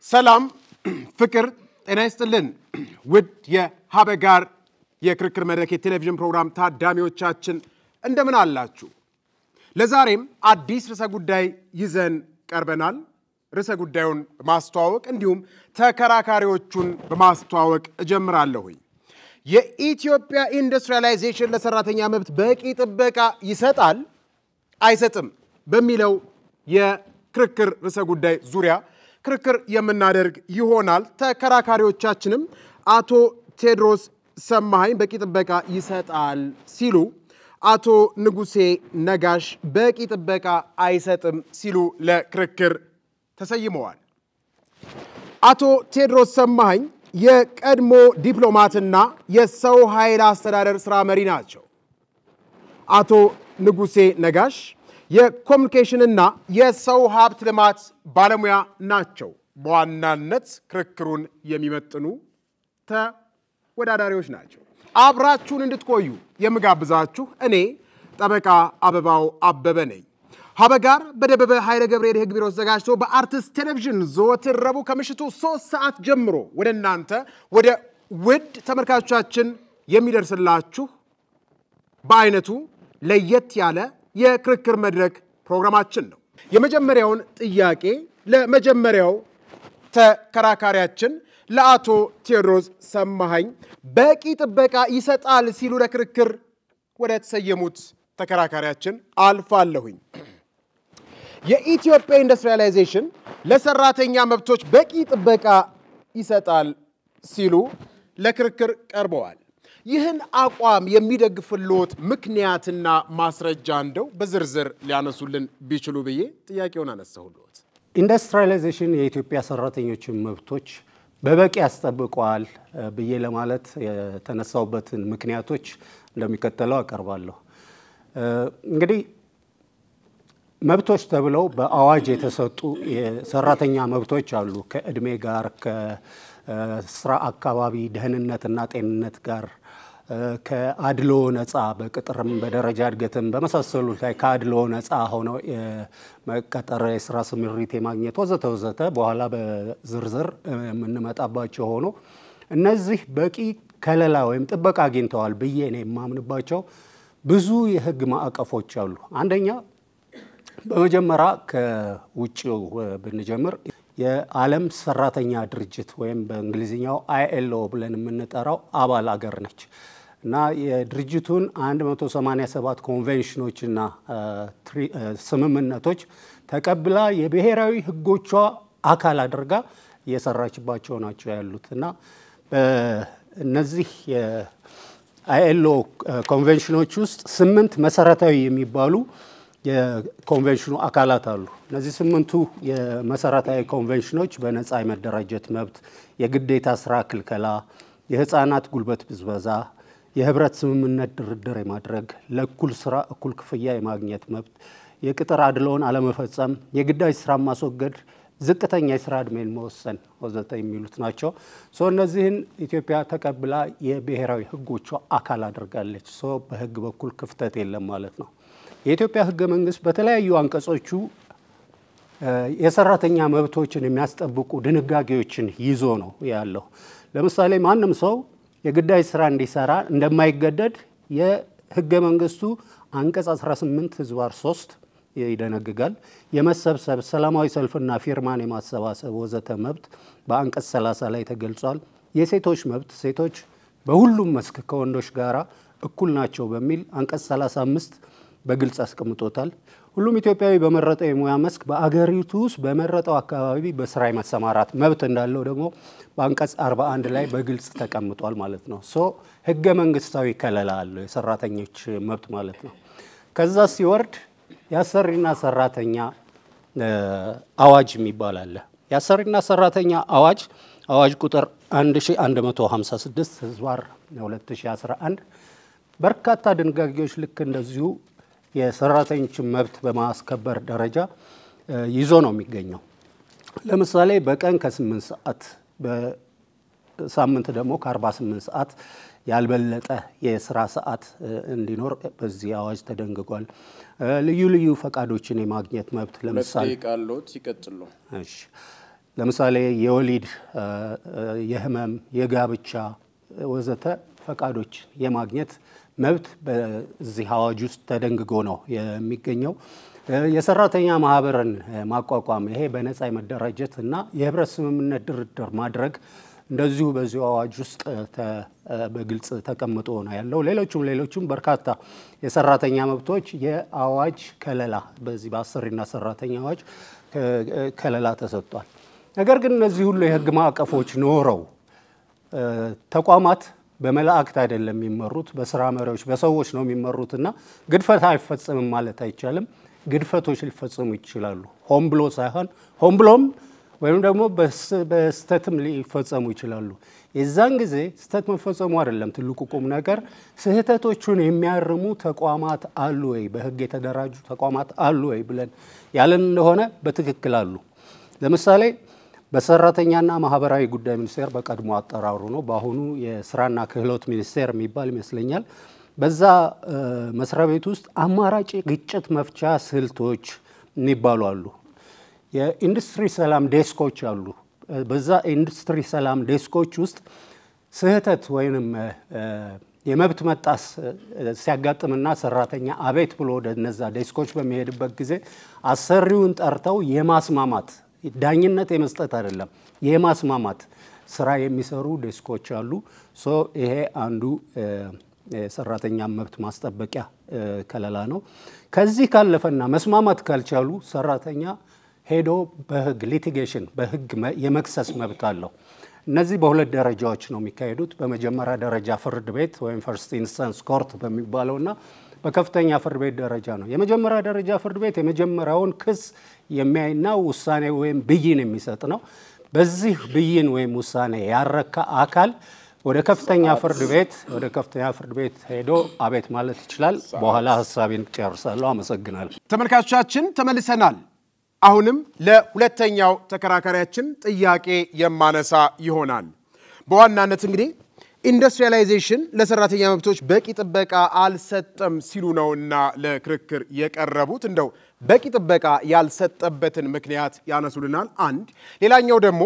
ሰላም ፍቅር ጤና ይስጥልን ውድ የሀበጋር የክርክር መድረክ የቴሌቪዥን ፕሮግራም ታዳሚዎቻችን እንደምን አላችሁ ለዛሬም አዲስ ርዕሰ ጉዳይ ይዘን ቀርበናል ርዕሰ ጉዳዩን በማስተዋወቅ እንዲሁም ተከራካሪዎቹን በማስተዋወቅ እጀምራለሁ የኢትዮጵያ ኢንዱስትሪያላይዜሽን ለሰራተኛ መብት በቂ ጥበቃ ይሰጣል አይሰጥም በሚለው የክርክር ርዕሰ ጉዳይ ዙሪያ ክርክር የምናደርግ ይሆናል ተከራካሪዎቻችንም አቶ ቴድሮስ ሰማሃኝ በቂ ጥበቃ ይሰጣል ሲሉ አቶ ንጉሴ ነጋሽ በቂ ጥበቃ አይሰጥም ሲሉ ለክርክር ተሰይመዋል አቶ ቴድሮስ ሰማሃኝ የቀድሞ ዲፕሎማትና የሰው ኃይል አስተዳደር ስራ መሪ ናቸው አቶ ንጉሴ ነጋሽ የኮሙኒኬሽን እና የሰው ሀብት ልማት ባለሙያ ናቸው በዋናነት ክርክሩን የሚመጥኑ ተወዳዳሪዎች ናቸው አብራችሁን እንድትቆዩ የምጋብዛችሁ እኔ ጠበቃ አበባው አበበ ነኝ ሀበጋር በደበበ ኃይለ ገብርኤል ህግ ቢሮ ተዘጋጅቶ በአርትስ ቴሌቪዥን ዘወትር ረቡዕ ከምሽቱ 3 ሰዓት ጀምሮ ወደ እናንተ ወደ ውድ ተመልካቾቻችን የሚደርስላችሁ በአይነቱ ለየት ያለ የክርክር መድረክ ፕሮግራማችን ነው የመጀመሪያውን ጥያቄ ለመጀመሪያው ተከራካሪያችን ለአቶ ቴድሮስ ሰማሃኝ በቂ ጥበቃ ይሰጣል ሲሉ ለክርክር ወደ ተሰየሙት ተከራካሪያችን አልፋለሁኝ የኢትዮጵያ ኢንዱስትሪያላይዜሽን ለሰራተኛ መብቶች በቂ ጥበቃ ይሰጣል ሲሉ ለክርክር ቀርበዋል ይህን አቋም የሚደግፍልዎት ምክንያትና ማስረጃ እንደው በዝርዝር ሊያነሱልን ቢችሉ ብዬ ጥያቄውን አነሳሁልዎት ኢንዱስትሪያላይዜሽን የኢትዮጵያ ሰራተኞችን መብቶች በበቂ ያስጠብቀዋል ብዬ ለማለት የተነሳውበትን ምክንያቶች እንደሚከተለው አቀርባለሁ እንግዲህ መብቶች ተብለው በአዋጅ የተሰጡ የሰራተኛ መብቶች አሉ ከእድሜ ጋር ከስራ አካባቢ ደህንነትና ጤንነት ጋር ከአድሎ ነፃ በቅጥርም በደረጃ እድገትም በመሳሰሉት ላይ ከአድሎ ነፃ ሆነው መቀጠር የስራ ስምሪት የማግኘት ወዘተ በኋላ በዝርዝር የምንመጣባቸው ሆኖ እነዚህ በቂ ከለላ ወይም ጥበቃ አግኝተዋል ብዬ ነው የማምንባቸው ብዙ የህግ ማዕቀፎች አሉ አንደኛ በመጀመሪያ ከውጪው ብንጀምር የዓለም ሰራተኛ ድርጅት ወይም በእንግሊዝኛው ILO ብለን የምንጠራው አባል አገር ነች እና የድርጅቱን 187 ኮንቬንሽኖችና ስምምነቶች ተቀብላ የብሔራዊ ህጎቿ አካል አድርጋ እየሰራችባቸው ናቸው ያሉትና እነዚህ የILO ኮንቬንሽኖች ውስጥ 8 መሰረታዊ የሚባሉ የኮንቬንሽኑ አካላት አሉ እነዚህ 8ቱ የመሰረታዊ ኮንቬንሽኖች በነፃ የመደራጀት መብት የግዴታ ስራ ክልከላ የህፃናት ጉልበት ብዝበዛ የህብረት ስምምነት ድርድር የማድረግ ለኩል ስራ እኩል ክፍያ የማግኘት መብት የቅጥር አድሎን አለመፈጸም የግዳጅ ስራ ማስወገድ ዝቅተኛ የስራ ዕድሜን መወሰን ወዘተ የሚሉት ናቸው እነዚህን ኢትዮጵያ ተቀብላ የብሔራዊ ህጎቿ አካል አድርጋለች በህግ በኩል ክፍተት የለም ማለት ነው የኢትዮጵያ ህገ መንግስት በተለያዩ አንቀጾቹ የሰራተኛ መብቶችን የሚያስጠብቁ ድንጋጌዎችን ይዞ ነው ያለው ለምሳሌ ማንም ሰው የግዳጅ ስራ እንዲሰራ እንደማይገደድ የህገ መንግስቱ አንቀጽ 18 ህዝባር 3 ይደነግጋል የመሰብሰብ ሰላማዊ ሰልፍና ፊርማን የማሰባሰብ ወዘተ መብት በአንቀጽ 30 ላይ ተገልጿል የሴቶች መብት ሴቶች በሁሉም መስክ ከወንዶች ጋራ እኩል ናቸው በሚል አንቀጽ 35 በግልጽ አስቀምጦታል ሁሉም ኢትዮጵያዊ በመረጠው የሙያ መስክ በአገሪቱ ውስጥ በመረጠው አካባቢ በስራ የመሰማራት መብት እንዳለው ደግሞ በአንቀጽ 41 ላይ በግልጽ ተቀምጧል ማለት ነው ህገ መንግስታዊ ከለላ አለው የሰራተኞች መብት ማለት ነው ከዛ ሲወርድ ያሰሪና ሰራተኛ አዋጅ የሚባል አለ ያሰሪና ሰራተኛ አዋጅ ቁጥር 1156 ህዝባር 2011 በርካታ ድንጋጌዎች ልክ እንደዚሁ የሰራተኞች መብት በማስከበር ደረጃ ይዞ ነው የሚገኘው ለምሳሌ በቀን ከ8 ሰዓት በሳምንት ደግሞ ከ48 ሰዓት ያልበለጠ የስራ ሰዓት እንዲኖር በዚህ አዋጅ ተደንግጓል ልዩ ልዩ ፈቃዶችን የማግኘት መብት ለምሳሌ ለምሳሌ ቃሎት ይቀጥሉ እሺ ለምሳሌ የወሊድ የህመም የጋብቻ ወዘተ ፈቃዶች የማግኘት መብት በዚህ አዋጅ ውስጥ ተደንግጎ ነው የሚገኘው። የሰራተኛ ማህበርን ማቋቋም ይሄ በነፃ የመደራጀት እና የህብረት ስምምነት ድርድር ማድረግ እንደዚሁ በዚሁ አዋጅ ውስጥ በግልጽ ተቀምጦ ነው ያለው። ሌሎችም በርካታ የሰራተኛ መብቶች የአዋጅ ከለላ በዚህ በአሰሪና ሰራተኛ አዋጅ ከለላ ተሰጥቷል። ነገር ግን እነዚህ ሁሉ የህግ ማዕቀፎች ኖረው ተቋማት በመላእክት አይደለም የሚመሩት፣ በስራ መሪዎች በሰዎች ነው የሚመሩትና ግድፈት አይፈጸምም ማለት አይቻልም። ግድፈቶች ሊፈጸሙ ይችላሉ። ሆን ብሎ ሳይሆን ሆን ብሎም ወይም ደግሞ በስተትም ሊፈጸሙ ይችላሉ። የዛን ጊዜ ስተት መፈጸሙ አይደለም ትልቁ ቁም ነገር፣ ስህተቶቹን የሚያርሙ ተቋማት አሉ ወይ፣ በህግ የተደራጁ ተቋማት አሉ ወይ ብለን ያለን እንደሆነ በትክክል አሉ። ለምሳሌ በሰራተኛና ማህበራዊ ጉዳይ ሚኒስቴር በቀድሞ አጠራሩ ነው፣ በአሁኑ የስራና ክህሎት ሚኒስቴር የሚባል ይመስለኛል። በዛ መስሪያ ቤት ውስጥ አማራጭ ግጭት መፍቻ ስልቶች የሚባሉ አሉ። የኢንዱስትሪ ሰላም ዴስኮች አሉ። በዛ ኢንዱስትሪ ሰላም ዴስኮች ውስጥ ስህተት ወይንም የመብት መጣስ ሲያጋጥምና ሰራተኛ አቤት ብሎ ወደ እነዛ ዴስኮች በሚሄድበት ጊዜ አሰሪውን ጠርተው የማስማማት ዳኝነት የመስጠት አይደለም የማስማማት ስራ የሚሰሩ ዴስኮች አሉ። ይሄ አንዱ የሰራተኛ መብት ማስጠበቂያ ከለላ ነው። ከዚህ ካለፈና መስማማት ካልቻሉ ሰራተኛ ሄዶ በህግ ሊቲጌሽን በህግ የመክሰስ መብት አለው። እነዚህ በሁለት ደረጃዎች ነው የሚካሄዱት። በመጀመሪያ ደረጃ ፍርድ ቤት ወይም ፈርስት ኢንስታንስ ኮርት በሚባለውና በከፍተኛ ፍርድ ቤት ደረጃ ነው። የመጀመሪያ ደረጃ ፍርድ ቤት የመጀመሪያውን ክስ የሚያይና ውሳኔ ወይም ብይን የሚሰጥ ነው። በዚህ ብይን ወይም ውሳኔ ያረካ አካል ወደ ከፍተኛ ፍርድ ቤት ሄዶ አቤት ማለት ይችላል። በኋላ ሐሳቤን ጨርሳለሁ። አመሰግናለሁ። ተመልካቾቻችን ተመልሰናል። አሁንም ለሁለተኛው ተከራካሪያችን ጥያቄ የማነሳ ይሆናል። በዋናነት እንግዲህ ኢንዱስትሪያላይዜሽን ለሰራተኛ መብቶች በቂ ጥበቃ አልሰጠም ሲሉ ነውና ለክርክር የቀረቡት። እንደው በቂ ጥበቃ ያልሰጠበትን ምክንያት ያነሱልናል። አንድ ሌላኛው ደግሞ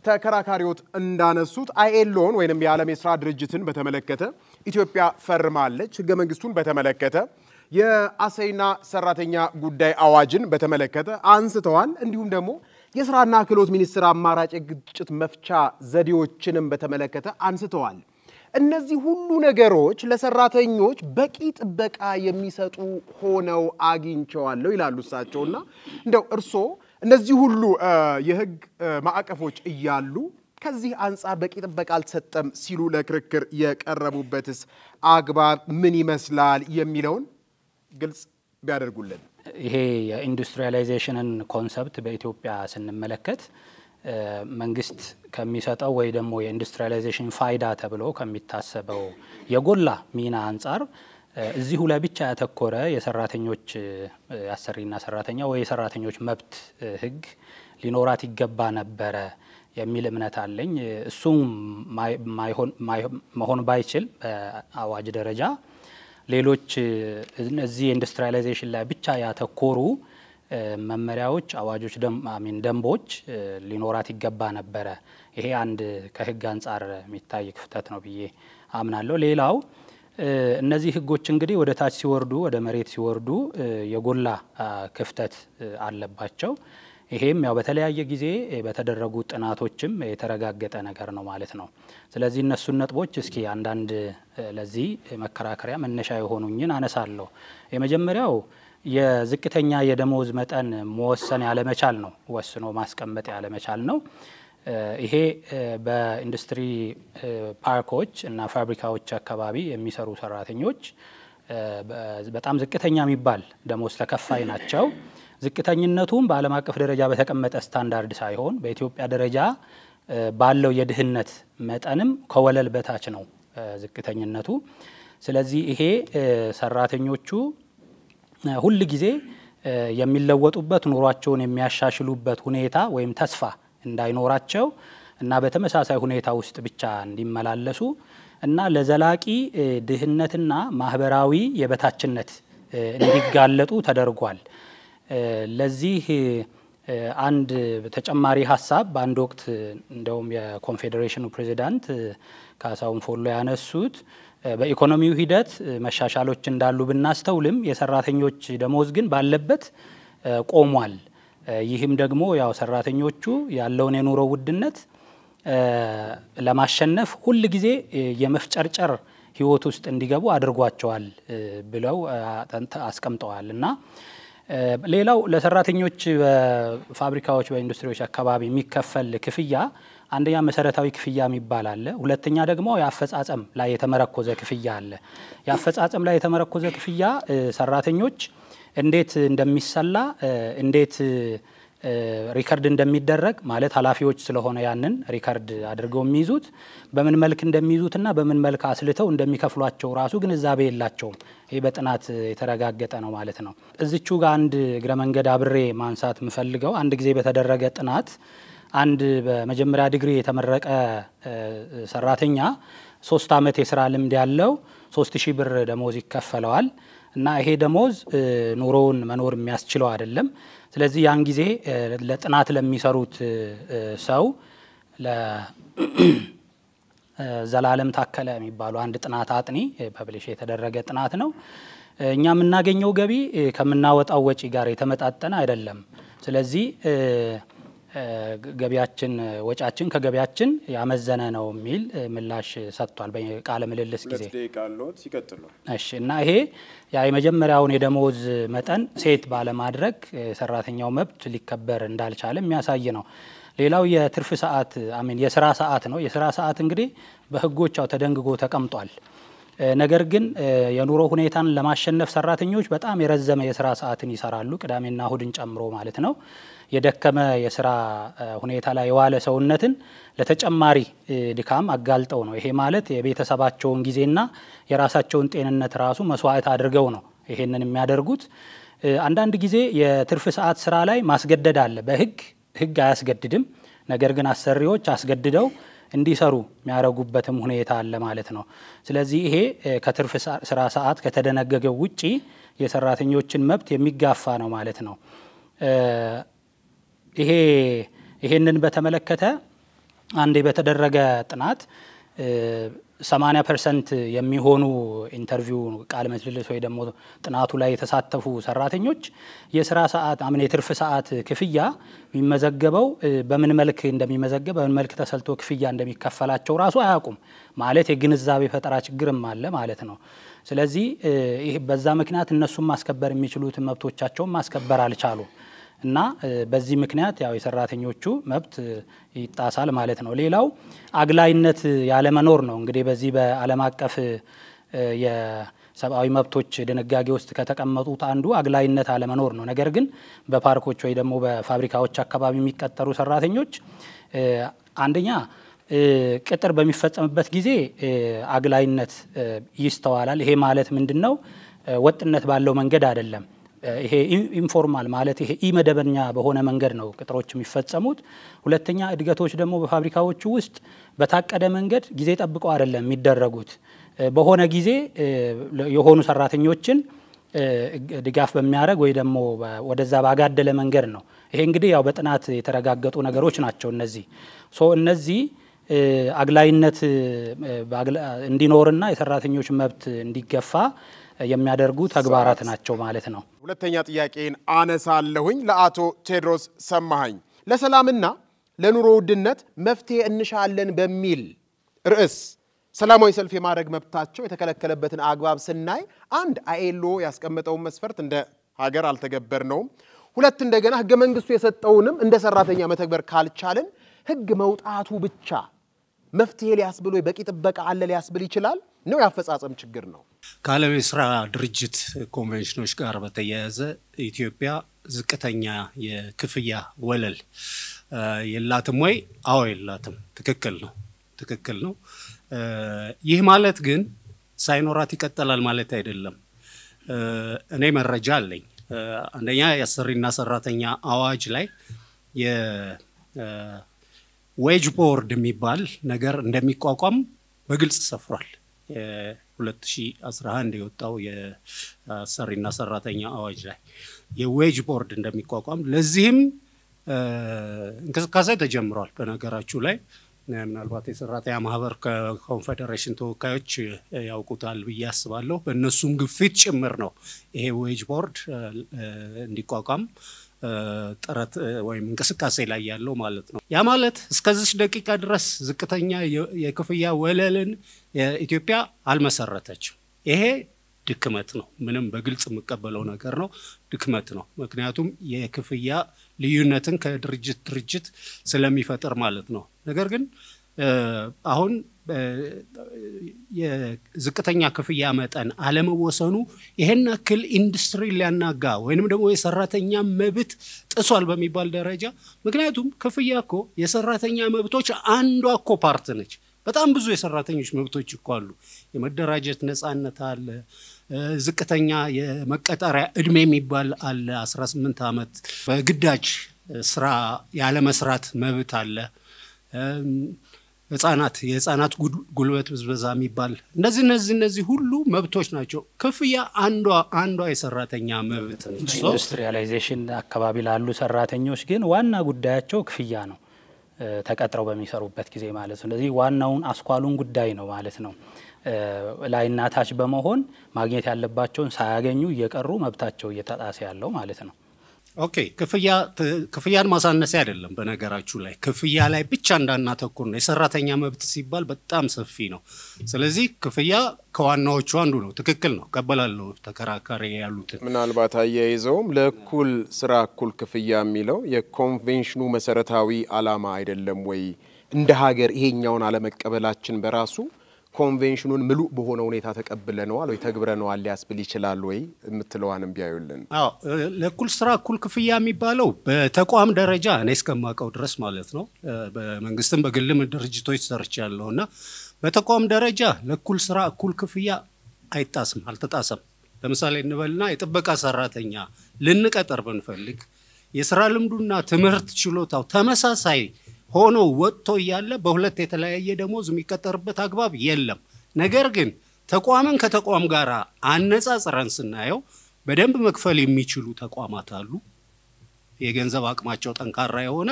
ተከራካሪዎች እንዳነሱት አይኤልኦን ወይንም የዓለም የሥራ ድርጅትን በተመለከተ ኢትዮጵያ ፈርማለች። ህገ መንግስቱን በተመለከተ የአሰሪና ሰራተኛ ጉዳይ አዋጅን በተመለከተ አንስተዋል። እንዲሁም ደግሞ የሥራና ክህሎት ሚኒስቴር አማራጭ ግጭት መፍቻ ዘዴዎችንም በተመለከተ አንስተዋል። እነዚህ ሁሉ ነገሮች ለሰራተኞች በቂ ጥበቃ የሚሰጡ ሆነው አግኝቸዋለሁ ይላሉ እሳቸውና እንደው እርሶ እነዚህ ሁሉ የህግ ማዕቀፎች እያሉ ከዚህ አንፃር በቂ ጥበቃ አልተሰጠም ሲሉ ለክርክር የቀረቡበትስ አግባብ ምን ይመስላል የሚለውን ግልጽ ቢያደርጉልን። ይሄ የኢንዱስትሪያላይዜሽንን ኮንሰፕት በኢትዮጵያ ስንመለከት መንግስት ከሚሰጠው ወይ ደግሞ የኢንዱስትሪያላይዜሽን ፋይዳ ተብሎ ከሚታሰበው የጎላ ሚና አንፃር እዚሁ ላይ ብቻ ያተኮረ የሰራተኞች አሰሪና ሰራተኛ ወይ የሰራተኞች መብት ህግ ሊኖራት ይገባ ነበረ የሚል እምነት አለኝ። እሱም መሆን ባይችል በአዋጅ ደረጃ ሌሎች እዚህ ኢንዱስትሪያላይዜሽን ላይ ብቻ ያተኮሩ መመሪያዎች፣ አዋጆች፣ ደንቦች ሊኖራት ይገባ ነበረ። ይሄ አንድ ከህግ አንፃር የሚታይ ክፍተት ነው ብዬ አምናለሁ። ሌላው እነዚህ ህጎች እንግዲህ ወደ ታች ሲወርዱ ወደ መሬት ሲወርዱ የጎላ ክፍተት አለባቸው። ይሄም ያው በተለያየ ጊዜ በተደረጉ ጥናቶችም የተረጋገጠ ነገር ነው ማለት ነው። ስለዚህ እነሱን ነጥቦች እስኪ አንዳንድ ለዚህ መከራከሪያ መነሻ የሆኑኝን አነሳለሁ። የመጀመሪያው የዝቅተኛ የደሞዝ መጠን መወሰን ያለመቻል ነው፣ ወስኖ ማስቀመጥ ያለመቻል ነው። ይሄ በኢንዱስትሪ ፓርኮች እና ፋብሪካዎች አካባቢ የሚሰሩ ሰራተኞች በጣም ዝቅተኛ የሚባል ደሞዝ ተከፋይ ናቸው። ዝቅተኝነቱም በዓለም አቀፍ ደረጃ በተቀመጠ ስታንዳርድ ሳይሆን በኢትዮጵያ ደረጃ ባለው የድህነት መጠንም ከወለል በታች ነው ዝቅተኝነቱ። ስለዚህ ይሄ ሰራተኞቹ ሁሉ ጊዜ የሚለወጡበት ኑሯቸውን የሚያሻሽሉበት ሁኔታ ወይም ተስፋ እንዳይኖራቸው እና በተመሳሳይ ሁኔታ ውስጥ ብቻ እንዲመላለሱ እና ለዘላቂ ድህነትና ማህበራዊ የበታችነት እንዲጋለጡ ተደርጓል። ለዚህ አንድ ተጨማሪ ሐሳብ በአንድ ወቅት እንደውም የኮንፌዴሬሽኑ ፕሬዚዳንት ካሳሁን ፎሎ ያነሱት በኢኮኖሚው ሂደት መሻሻሎች እንዳሉ ብናስተውልም የሰራተኞች ደሞዝ ግን ባለበት ቆሟል። ይህም ደግሞ ያው ሰራተኞቹ ያለውን የኑሮ ውድነት ለማሸነፍ ሁሉ ጊዜ የመፍጨርጨር ህይወት ውስጥ እንዲገቡ አድርጓቸዋል ብለው አስቀምጠዋል። እና ሌላው ለሰራተኞች በፋብሪካዎች በኢንዱስትሪዎች አካባቢ የሚከፈል ክፍያ አንደኛ መሰረታዊ ክፍያ የሚባል አለ። ሁለተኛ ደግሞ የአፈጻጸም ላይ የተመረኮዘ ክፍያ አለ። የአፈጻጸም ላይ የተመረኮዘ ክፍያ ሰራተኞች እንዴት እንደሚሰላ እንዴት ሪከርድ እንደሚደረግ ማለት ኃላፊዎች ስለሆነ ያንን ሪከርድ አድርገው የሚይዙት በምን መልክ እንደሚይዙትና በምን መልክ አስልተው እንደሚከፍሏቸው ራሱ ግንዛቤ የላቸውም። ይሄ በጥናት የተረጋገጠ ነው ማለት ነው። እዚቹ ጋር አንድ እግረ መንገድ አብሬ ማንሳት ምፈልገው አንድ ጊዜ በተደረገ ጥናት አንድ በመጀመሪያ ዲግሪ የተመረቀ ሰራተኛ 3 አመት የሥራ ልምድ ያለው 3000 ብር ደሞዝ ይከፈለዋል እና ይሄ ደሞዝ ኑሮውን መኖር የሚያስችለው አይደለም። ስለዚህ ያን ጊዜ ለጥናት ለሚሰሩት ሰው ለዘላለም ታከለ የሚባሉ አንድ ጥናት አጥኒ ፐብሊሽ የተደረገ ጥናት ነው። እኛ የምናገኘው ገቢ ከምናወጣው ወጪ ጋር የተመጣጠነ አይደለም። ስለዚህ ገቢያችን ወጫችን ከገቢያችን ያመዘነ ነው የሚል ምላሽ ሰጥቷል በቃለ ምልልስ ጊዜ። እሺ እና ይሄ ያ የመጀመሪያውን የደሞዝ መጠን ሴት ባለማድረግ ሰራተኛው መብት ሊከበር እንዳልቻለ የሚያሳይ ነው። ሌላው የትርፍ ሰዓት የሥራ ሰዓት ነው። የሥራ ሰዓት እንግዲህ በህጎቻው ተደንግጎ ተቀምጧል። ነገር ግን የኑሮ ሁኔታን ለማሸነፍ ሰራተኞች በጣም የረዘመ የሥራ ሰዓትን ይሰራሉ፣ ቅዳሜና እሁድን ጨምሮ ማለት ነው። የደከመ የሥራ ሁኔታ ላይ የዋለ ሰውነትን ለተጨማሪ ድካም አጋልጠው ነው። ይሄ ማለት የቤተሰባቸውን ጊዜና የራሳቸውን ጤንነት ራሱ መስዋዕት አድርገው ነው ይሄንን የሚያደርጉት። አንዳንድ ጊዜ የትርፍ ሰዓት ስራ ላይ ማስገደድ አለ። ህግ አያስገድድም፣ ነገር ግን አሰሪዎች አስገድደው እንዲሰሩ የሚያረጉበትም ሁኔታ አለ ማለት ነው። ስለዚህ ይሄ ከትርፍ ስራ ሰዓት ከተደነገገው ውጪ የሰራተኞችን መብት የሚጋፋ ነው ማለት ነው። ይሄንን በተመለከተ አንዴ በተደረገ ጥናት 80% የሚሆኑ ኢንተርቪው ቃለ ምልልስ ወይ ደግሞ ጥናቱ ላይ የተሳተፉ ሰራተኞች የሥራ ሰዓት የትርፍ ሰዓት ክፍያ የሚመዘገበው በምን መልክ እንደሚመዘገብ በምን መልክ ተሰልቶ ክፍያ እንደሚከፈላቸው ራሱ አያውቁም። ማለት የግንዛቤ ፈጠራ ችግርም አለ ማለት ነው። ስለዚህ ይሄ በዛ ምክንያት እነሱም ማስከበር የሚችሉት መብቶቻቸውን ማስከበር አልቻሉም እና በዚህ ምክንያት ያው የሰራተኞቹ መብት ይጣሳል ማለት ነው። ሌላው አግላይነት ያለ መኖር ነው። እንግዲህ በዚህ በዓለም አቀፍ የሰብአዊ መብቶች ድንጋጌ ውስጥ ከተቀመጡት አንዱ አግላይነት አለ መኖር ነው። ነገር ግን በፓርኮች ወይ ደግሞ በፋብሪካዎች አካባቢ የሚቀጠሩ ሰራተኞች አንደኛ ቅጥር በሚፈጸምበት ጊዜ አግላይነት ይስተዋላል። ይሄ ማለት ምንድነው? ወጥነት ባለው መንገድ አይደለም። ይሄ ኢንፎርማል ማለት ይሄ ኢመደበኛ በሆነ መንገድ ነው ቅጥሮች የሚፈጸሙት። ሁለተኛ እድገቶች ደግሞ በፋብሪካዎቹ ውስጥ በታቀደ መንገድ ጊዜ ጠብቀው አይደለም የሚደረጉት። በሆነ ጊዜ የሆኑ ሰራተኞችን ድጋፍ በሚያደርግ ወይ ደግሞ ወደዛ ባጋደለ መንገድ ነው። ይሄ እንግዲህ ያው በጥናት የተረጋገጡ ነገሮች ናቸው እነዚህ። እነዚህ አግላይነት እንዲኖርና የሰራተኞች መብት እንዲገፋ የሚያደርጉ ተግባራት ናቸው ማለት ነው። ሁለተኛ ጥያቄን አነሳለሁኝ ለአቶ ቴድሮስ ሰማሃኝ። ለሰላምና ለኑሮ ውድነት መፍትሄ እንሻለን በሚል ርዕስ ሰላማዊ ሰልፍ የማድረግ መብታቸው የተከለከለበትን አግባብ ስናይ አንድ አይኤልኦ ያስቀመጠውን መስፈርት እንደ ሀገር አልተገበርነውም። ሁለት እንደገና ህገ መንግስቱ የሰጠውንም እንደ ሰራተኛ መተግበር ካልቻልን ህግ መውጣቱ ብቻ መፍትሄ ሊያስብል ወይ በቂ ጥበቃ አለ ሊያስብል ይችላል ነው ያፈጻጸም ችግር ነው? ከዓለም የሥራ ድርጅት ኮንቬንሽኖች ጋር በተያያዘ ኢትዮጵያ ዝቅተኛ የክፍያ ወለል የላትም ወይ? አዎ የላትም። ትክክል ነው። ይህ ማለት ግን ሳይኖራት ይቀጥላል ማለት አይደለም። እኔ መረጃ አለኝ። አንደኛ የአሰሪና ሰራተኛ አዋጅ ላይ ዌጅ ቦርድ የሚባል ነገር እንደሚቋቋም በግልጽ ሰፍሯል። 2011 የወጣው የአሰሪና ሰራተኛ አዋጅ ላይ የዌጅ ቦርድ እንደሚቋቋም ለዚህም እንቅስቃሴ ተጀምሯል። በነገራችሁ ላይ ምናልባት የሰራተኛ ማህበር ከኮንፌዴሬሽን ተወካዮች ያውቁታል ብዬ አስባለሁ። በእነሱም ግፊት ጭምር ነው ይሄ ዌጅ ቦርድ እንዲቋቋም ጥረት ወይም እንቅስቃሴ ላይ ያለው ማለት ነው። ያ ማለት እስከዚህ ደቂቃ ድረስ ዝቅተኛ የክፍያ ወለልን ኢትዮጵያ አልመሰረተችም። ይሄ ድክመት ነው። ምንም በግልጽ የምቀበለው ነገር ነው። ድክመት ነው። ምክንያቱም የክፍያ ልዩነትን ከድርጅት ስለሚፈጥር ማለት ነው። ነገር ግን አሁን የዝቅተኛ ክፍያ መጠን አለመወሰኑ ይሄን አክል ኢንዱስትሪ ሊያናጋ ወይንም ደግሞ የሰራተኛ መብት ጥሷል በሚባል ደረጃ ምክንያቱም ክፍያ እኮ የሰራተኛ መብቶች አንዷ እኮ ፓርት ነች። በጣም ብዙ የሰራተኞች መብቶች እኮ አሉ። የመደራጀት ነፃነት አለ። ዝቅተኛ የመቀጠሪያ እድሜ የሚባል አለ 18 ዓመት። በግዳጅ ስራ ያለ መስራት መብት አለ። የህፃናት ጉልበት ብዝበዛ የሚባል እነዚህ ሁሉ መብቶች ናቸው። ክፍያ አንዷ የሰራተኛ መብት ነች። ኢንዱስትሪያላይዜሽን አካባቢ ላሉ ሰራተኞች ግን ዋና ጉዳያቸው ክፍያ ነው። ተቀጥረው በሚሰሩበት ጊዜ ማለት ነው። ስለዚህ ዋናውን አስኳሉን ጉዳይ ነው ማለት ነው። ላይና ታች በመሆን ማግኘት ያለባቸውን ሳያገኙ እየቀሩ መብታቸው እየተጣሰ ያለው ማለት ነው። ኦኬ ክፍያን ማሳነስ አይደለም። በነገራችሁ ላይ ክፍያ ላይ ብቻ እንዳናተኩር ነው። የሰራተኛ መብት ሲባል በጣም ሰፊ ነው። ስለዚህ ክፍያ ከዋናዎቹ አንዱ ነው። ትክክል ነው። ቀበላለሁ ተከራካሪ ያሉት። ምናልባት አያይዘውም ለእኩል ስራ እኩል ክፍያ የሚለው የኮንቬንሽኑ መሰረታዊ ዓላማ አይደለም ወይ? እንደ ሀገር ይሄኛውን አለመቀበላችን በራሱ ኮንቬንሽኑን ሙሉ በሆነ ሁኔታ ተቀብለነዋል ወይ ተግብረነዋል ሊያስብል ይችላል ወይ የምትለዋንም ቢያዩልን። ለእኩል ስራ እኩል ክፍያ የሚባለው በተቋም ደረጃ እኔ እስከማውቀው ድረስ ማለት ነው። በመንግስትም በግልም ድርጅቶች ሰርቻለሁና በተቋም ደረጃ ለእኩል ስራ እኩል ክፍያ አይጣስም፣ አልተጣሰም። ለምሳሌ እንበልና የጥበቃ ሰራተኛ ልንቀጥር ብንፈልግ የስራ ልምዱና ትምህርት ችሎታው ተመሳሳይ ሆኖ ወጥቶ ያለ በሁለት የተለያየ ደሞዝ የሚቀጠርበት አግባብ የለም። ነገር ግን ተቋምን ከተቋም ጋር አነጻጽረን ስናየው በደንብ መክፈል የሚችሉ ተቋማት አሉ። የገንዘብ አቅማቸው ጠንካራ የሆነ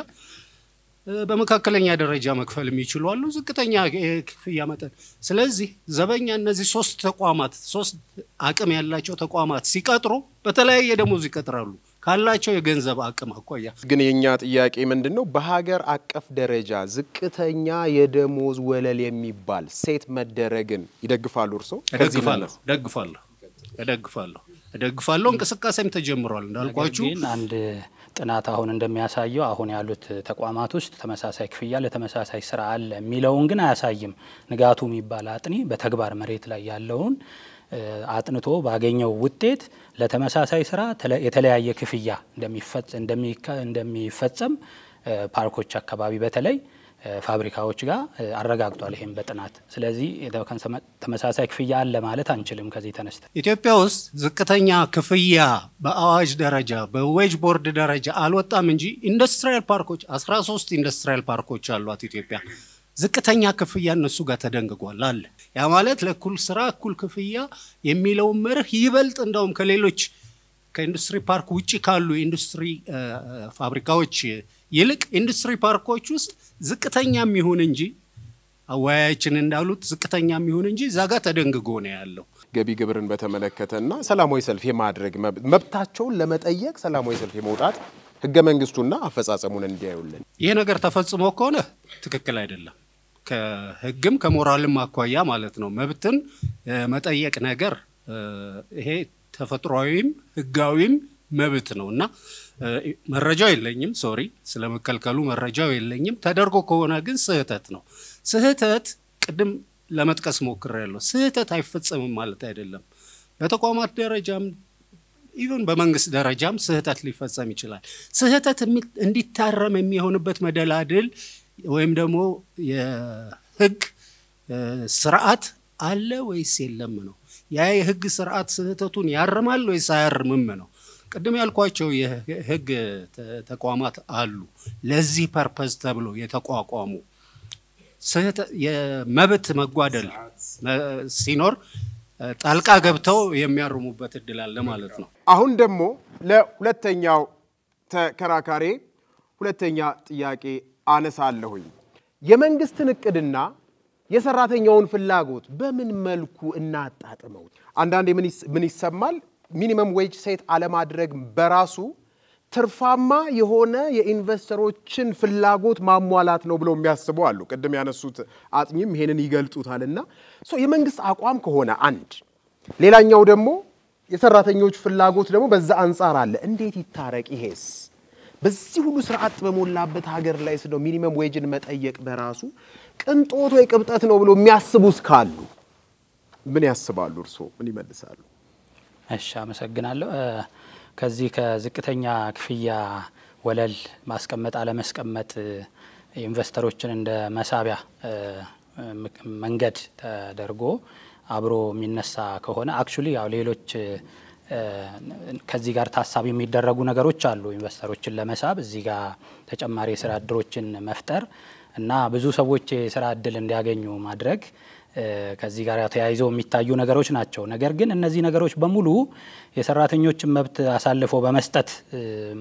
በመካከለኛ ደረጃ መክፈል የሚችሉ አሉ። ዝቅተኛ ክፍያ መጠን። ስለዚህ ዘበኛ እነዚህ ሶስት አቅም ያላቸው ተቋማት ሲቀጥሩ በተለያየ ደሞዝ ይቀጥራሉ ካላቸው የገንዘብ አቅም አኳያ። ግን የኛ ጥያቄ ምንድነው? በሀገር አቀፍ ደረጃ ዝቅተኛ የደሞዝ ወለል የሚባል ሴት መደረግን ይደግፋሉ እርሶ? እደግፋለሁ። እንቅስቃሴም ተጀምሯል እንዳልኳችሁ። አንድ ጥናት አሁን እንደሚያሳየው አሁን ያሉት ተቋማት ውስጥ ተመሳሳይ ክፍያ ለተመሳሳይ ስራ አለ የሚለውን ግን አያሳይም። ንጋቱ የሚባል አጥኒ በተግባር መሬት ላይ ያለውን አጥንቶ ባገኘው ውጤት ለተመሳሳይ ስራ የተለያየ ክፍያ እንደሚፈጸም ፓርኮች አካባቢ በተለይ ፋብሪካዎች ጋር አረጋግጧል ይሄን በጥናት። ስለዚህ ተመሳሳይ ክፍያ አለ ማለት አንችልም። ከዚህ ተነስተ ኢትዮጵያ ውስጥ ዝቅተኛ ክፍያ በአዋጅ ደረጃ በዌጅ ቦርድ ደረጃ አልወጣም እንጂ ኢንዱስትሪያል ፓርኮች 13 ኢንዱስትሪያል ፓርኮች አሏት ኢትዮጵያ። ዝቅተኛ ክፍያ እነሱ ጋር ተደንግጓል አለ። ያ ማለት ለኩል ስራ እኩል ክፍያ የሚለው መርህ ይበልጥ እንደውም ከሌሎች ከኢንዱስትሪ ፓርክ ውጪ ካሉ ኢንዱስትሪ ፋብሪካዎች ይልቅ ኢንዱስትሪ ፓርኮች ውስጥ ዝቅተኛ የሚሆን እንጂ አወያያችን እንዳሉት ዝቅተኛ የሚሆን እንጂ ዛጋ ተደንግጎ ነው ያለው። ገቢ ግብርን በተመለከተና ሰላማዊ ሰልፍ የማድረግ መብታቸውን ለመጠየቅ ሰላማዊ ሰልፍ የመውጣት ህገ መንግስቱና አፈጻጸሙን እንዲያዩልን። ይሄ ነገር ተፈጽሞ ከሆነ ትክክል አይደለም። ከህግም ከሞራልም አኳያ ማለት ነው። መብትን መጠየቅ ነገር ይሄ ተፈጥሯዊም ህጋዊም መብት ነውና መረጃው የለኝም ሶሪ ስለመከልከሉ መረጃው የለኝም። ተደርጎ ከሆነ ግን ስህተት ነው። ስህተት ቅድም ለመጥቀስ ሞክሬያለሁ። ስህተት አይፈጸምም ማለት አይደለም። በተቋማት ደረጃም ኢቭን በመንግስት ደረጃም ስህተት ሊፈጸም ይችላል። ስህተት እንዲታረም የሚሆንበት መደላድል ወይም ደግሞ የህግ ስርዓት አለ ወይስ የለም ነው። ያ የህግ ስርዓት ስህተቱን ያርማል ወይስ አያርምም ነው። ቅድም ያልኳቸው የህግ ተቋማት አሉ ለዚህ ፐርፐዝ ተብሎ የተቋቋሙ። የመብት መጓደል ሲኖር ጣልቃ ገብተው የሚያርሙበት እድል አለ ማለት ነው። አሁን ደግሞ ለሁለተኛው ተከራካሪ ሁለተኛ ጥያቄ አነሳለሁኝ። የመንግስትን እቅድና የሰራተኛውን ፍላጎት በምን መልኩ እናጣጥመው? አንዳንዴ ምን ይሰማል? ሚኒመም ዌጅ ሴት አለማድረግ በራሱ ትርፋማ የሆነ የኢንቨስተሮችን ፍላጎት ማሟላት ነው ብለው የሚያስቡ አሉ። ቀደም ያነሱት አጥኚም ይሄንን ይገልጹታልና የመንግስት አቋም ከሆነ አንድ፣ ሌላኛው ደግሞ የሰራተኞች ፍላጎት ደግሞ በዛ አንፃር አለ። እንዴት ይታረቅ ይሄስ? በዚህ ሁሉ ስርዓት በመላበት ሀገር ላይ ስለው ሚኒመም ዌጅን መጠየቅ በራሱ ቅንጦት ወይ ቅብጠት ነው ብሎ የሚያስቡስ ካሉ ምን ያስባሉ? እርሶ ምን ይመልሳሉ? እሺ አመሰግናለሁ። ከዚህ ከዝቅተኛ ክፍያ ወለል ማስቀመጥ አለመስቀመጥ ኢንቨስተሮችን እንደ መሳቢያ መንገድ ተደርጎ አብሮ የሚነሳ ከሆነ አክቹሊ ያው ሌሎች ከዚህ ጋር ታሳቢ የሚደረጉ ነገሮች አሉ። ኢንቨስተሮችን ለመሳብ እዚህ ጋር ተጨማሪ የስራ እድሎችን መፍጠር እና ብዙ ሰዎች የስራ እድል እንዲያገኙ ማድረግ ከዚህ ጋር ተያይዘው የሚታዩ ነገሮች ናቸው። ነገር ግን እነዚህ ነገሮች በሙሉ የሰራተኞችን መብት አሳልፎ በመስጠት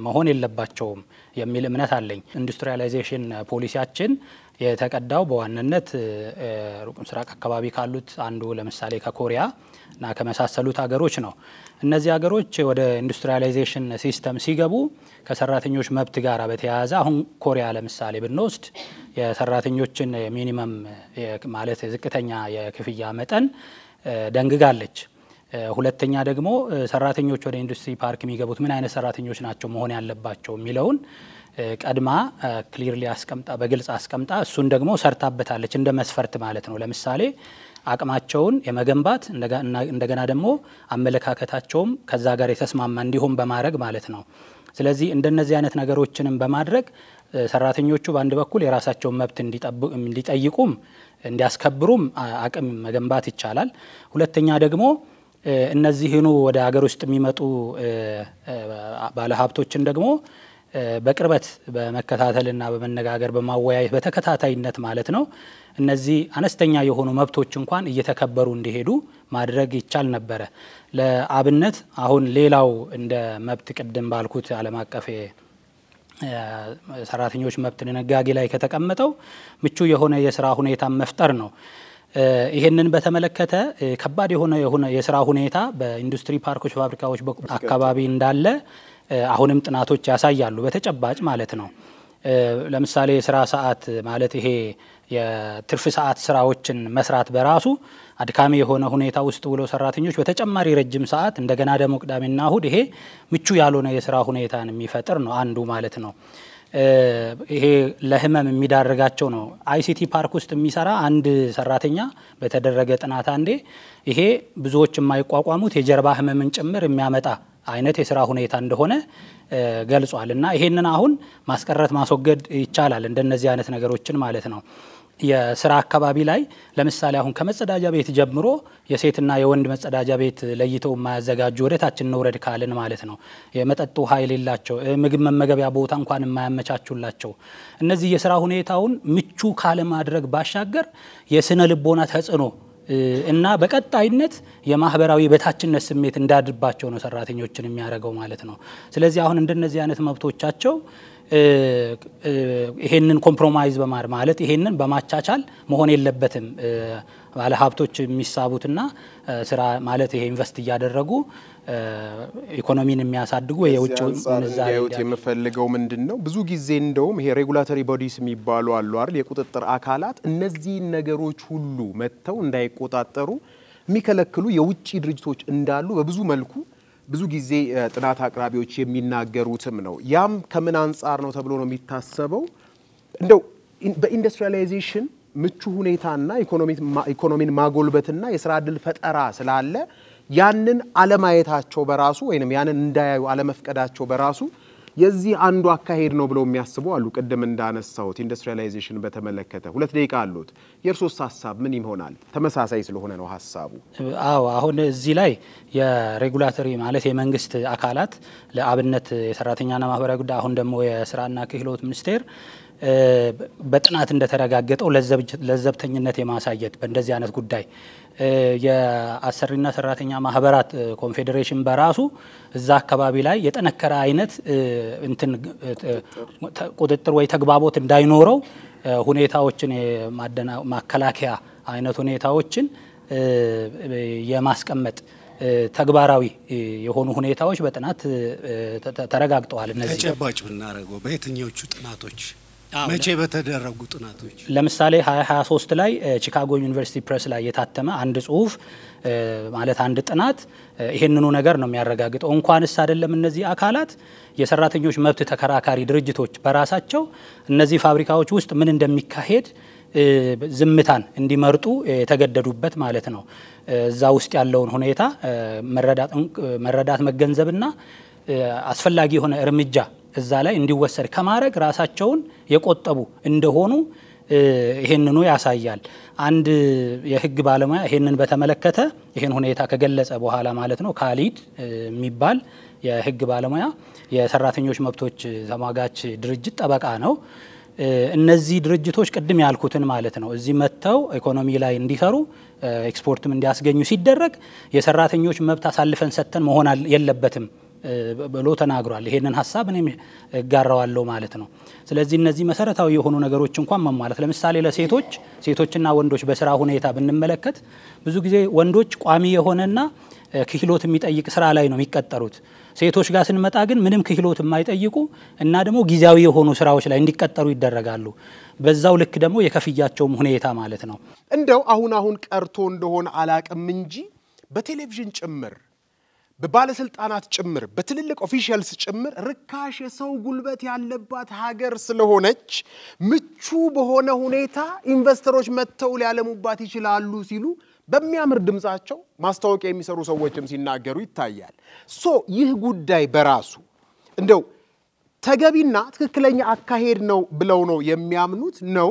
መሆን የለባቸውም የሚል እምነት አለኝ። ኢንዱስትሪያላይዜሽን ፖሊሲያችን የተቀዳው በዋናነት ሩቅ ምስራቅ አካባቢ ካሉት አንዱ ለምሳሌ ከኮሪያ እና ከመሳሰሉት ሀገሮች ነው። እነዚህ ሀገሮች ወደ ኢንዱስትሪያላይዜሽን ሲስተም ሲገቡ ከሰራተኞች መብት ጋር በተያያዘ አሁን ኮሪያ ለምሳሌ ብንወስድ የሰራተኞችን ሚኒመም ማለት ዝቅተኛ የክፍያ መጠን ደንግጋለች። ሁለተኛ ደግሞ ሰራተኞች ወደ ኢንዱስትሪ ፓርክ የሚገቡት ምን አይነት ሰራተኞች ናቸው መሆን ያለባቸው የሚለውን ቀድማ ክሊርሊ አስቀምጣ በግልጽ አስቀምጣ እሱን ደግሞ ሰርታበታለች እንደ መስፈርት ማለት ነው። ለምሳሌ አቅማቸውን የመገንባት እንደገና ደግሞ አመለካከታቸውም ከዛ ጋር የተስማማ እንዲሆን በማድረግ ማለት ነው። ስለዚህ እንደነዚህ አይነት ነገሮችንም በማድረግ ሰራተኞቹ በአንድ በኩል የራሳቸውን መብት እንዲጠይቁም እንዲያስከብሩም አቅም መገንባት ይቻላል። ሁለተኛ ደግሞ እነዚህኑ ወደ ሀገር ውስጥ የሚመጡ ባለሀብቶችን ደግሞ በቅርበት በመከታተልና በመነጋገር በማወያየት በተከታታይነት ማለት ነው እነዚህ አነስተኛ የሆኑ መብቶች እንኳን እየተከበሩ እንዲሄዱ ማድረግ ይቻል ነበር። ለአብነት አሁን ሌላው እንደ መብት ቅድም ባልኩት ዓለም አቀፍ ሰራተኞች መብት ድንጋጌ ላይ ከተቀመጠው ምቹ የሆነ የሥራ ሁኔታ መፍጠር ነው። ይሄንን በተመለከተ ከባድ የሆነ የሥራ ሁኔታ በኢንዱስትሪ ፓርኮች ፋብሪካዎች አካባቢ እንዳለ አሁንም ጥናቶች ያሳያሉ በተጨባጭ ማለት ነው። ለምሳሌ የሥራ ሰዓት ማለት ይሄ የትርፍ ሰዓት ስራዎችን መስራት በራሱ አድካሚ የሆነ ሁኔታ ውስጥ ውሎ ሰራተኞች በተጨማሪ ረጅም ሰዓት እንደገና ደግሞ ቅዳሜና እሁድ ይሄ ምቹ ያልሆነ የሥራ ሁኔታን የሚፈጥር ነው አንዱ ማለት ነው። ይሄ ለህመም የሚዳርጋቸው ነው። አይሲቲ ፓርክ ውስጥ የሚሰራ አንድ ሰራተኛ በተደረገ ጥናት አንዴ ይሄ ብዙዎች የማይቋቋሙት የጀርባ ህመምን ጭምር የሚያመጣ አይነት የሥራ ሁኔታ እንደሆነ ገልጿል። እና ይሄንን አሁን ማስቀረት ማስወገድ ይቻላል እንደነዚህ አይነት ነገሮችን ማለት ነው። የሥራ አካባቢ ላይ ለምሳሌ አሁን ከመጸዳጃ ቤት ጀምሮ የሴትና የወንድ መጸዳጃ ቤት ለይተው የማያዘጋጁ ወደታችን ነውረድ ካልን ማለት ነው። የመጠጥ ውሃ የሌላቸው ምግብ መመገቢያ ቦታ እንኳን የማያመቻቹላቸው እነዚህ የሥራ ሁኔታውን ምቹ ካለ ማድረግ ባሻገር የስነ ልቦና ተጽዕኖ እና በቀጣይነት የማህበራዊ በታችነት ስሜት እንዳድርባቸው ነው ሰራተኞችን የሚያደርገው ማለት ነው። ስለዚህ አሁን እንደነዚህ አይነት መብቶቻቸው ይሄንን ኮምፕሮማይዝ በማድረግ ማለት ይሄንን በማቻቻል መሆን የለበትም። ባለ ሀብቶች የሚሳቡትና ስራ ማለት ይሄ ኢንቨስት እያደረጉ ኢኮኖሚን የሚያሳድጉ የውጭ ምንዛሪ የሚፈልገው ምንድነው? ብዙ ጊዜ እንደውም ይሄ ሬጉላቶሪ ቦዲስ የሚባሉ አሉ አይደል? የቁጥጥር አካላት እነዚህ ነገሮች ሁሉ መተው እንዳይቆጣጠሩ የሚከለክሉ የውጭ ድርጅቶች እንዳሉ በብዙ መልኩ ብዙ ጊዜ ጥናት አቅራቢዎች የሚናገሩትም ነው። ያም ከምን አንፃር ነው ተብሎ ነው የሚታሰበው? እንደው በኢንዱስትሪያላይዜሽን ምቹ ሁኔታና ኢኮኖሚን ማጎልበትና የሥራ ዕድል ፈጠራ ስላለ ያንን አለማየታቸው በራሱ ወይንም ያንን እንዳያዩ አለመፍቀዳቸው በራሱ የዚህ አንዱ አካሄድ ነው ብለው የሚያስቡ አሉ። ቀደም እንዳነሳሁት ኢንዱስትሪያላይዜሽን በተመለከተ 2 ደቂቃ አሉት። የእርሶስ ሐሳብ ምን ይሆናል? ተመሳሳይ ስለሆነ ነው ሐሳቡ። አዎ አሁን እዚህ ላይ የሬጉላቶሪ ማለት የመንግስት አካላት ለአብነት የሰራተኛና ማህበራዊ ጉዳይ አሁን ደግሞ የሥራና ክህሎት ሚኒስቴር በጥናት እንደተረጋገጠው ለዘብተኝነት የማሳየት በእንደዚህ አይነት ጉዳይ የአሰሪና ሰራተኛ ማህበራት ኮንፌዴሬሽን በራሱ እዛ አካባቢ ላይ የጠነከረ አይነት እንትን ቁጥጥር ወይ ተግባቦት እንዳይኖረው ሁኔታዎችን ማከላከያ አይነት ሁኔታዎችን የማስቀመጥ ተግባራዊ የሆኑ ሁኔታዎች በጥናት ተረጋግጠዋል። እነዚህ ተጨባጭ ብናረጋው በየትኞቹ ጥናቶች መቼ በተደረጉ ጥናቶች ለምሳሌ 2023 ላይ ቺካጎ ዩኒቨርሲቲ ፕሬስ ላይ የታተመ አንድ ጽሁፍ ማለት አንድ ጥናት ይሄንኑ ነገር ነው የሚያረጋግጠው። እንኳንስ አይደለም እነዚህ አካላት የሰራተኞች መብት ተከራካሪ ድርጅቶች በራሳቸው እነዚህ ፋብሪካዎች ውስጥ ምን እንደሚካሄድ ዝምታን እንዲመርጡ የተገደዱበት ማለት ነው። እዛ ውስጥ ያለውን ሁኔታ መረዳት መገንዘብና አስፈላጊ የሆነ እርምጃ እዛ ላይ እንዲወሰድ ከማድረግ ራሳቸውን የቆጠቡ እንደሆኑ ይሄንኑ ያሳያል። አንድ የህግ ባለሙያ ይሄንን በተመለከተ ይሄን ሁኔታ ከገለጸ በኋላ ማለት ነው ካሊድ የሚባል የህግ ባለሙያ የሰራተኞች መብቶች ተሟጋች ድርጅት ጠበቃ ነው። እነዚህ ድርጅቶች ቅድም ያልኩትን ማለት ነው እዚህ መተው ኢኮኖሚ ላይ እንዲሰሩ ኤክስፖርትም እንዲያስገኙ ሲደረግ የሰራተኞች መብት አሳልፈን ሰተን መሆን የለበትም ብሎ ተናግሯል። ይሄንን ሐሳብ እኔም ጋራዋለሁ ማለት ነው። ስለዚህ እነዚህ መሰረታዊ የሆኑ ነገሮች እንኳን መሟላት ለምሳሌ ሴቶችና ወንዶች በስራ ሁኔታ ብንመለከት ብዙ ጊዜ ወንዶች ቋሚ የሆነና ክህሎት የሚጠይቅ ስራ ላይ ነው የሚቀጠሩት። ሴቶች ጋር ስንመጣ ግን ምንም ክህሎት የማይጠይቁ እና ደግሞ ጊዜያዊ የሆኑ ስራዎች ላይ እንዲቀጠሩ ይደረጋሉ። በዛው ልክ ደግሞ የከፍያቸውም ሁኔታ ማለት ነው። እንደው አሁን ቀርቶ እንደሆነ አላቅም እንጂ በቴሌቪዥን ጭምር በባለስልጣናት ጭምር በትልልቅ ኦፊሻልስ ጭምር ርካሽ የሰው ጉልበት ያለባት ሀገር ስለሆነች ምቹ በሆነ ሁኔታ ኢንቨስተሮች መተው ሊያለሙባት ይችላሉ ሲሉ በሚያምር ድምጻቸው ማስታወቂያ የሚሰሩ ሰዎችም ሲናገሩ ይታያል። ይህ ጉዳይ በራሱ እንደው ተገቢና ትክክለኛ አካሄድ ነው ብለው ነው የሚያምኑት ነው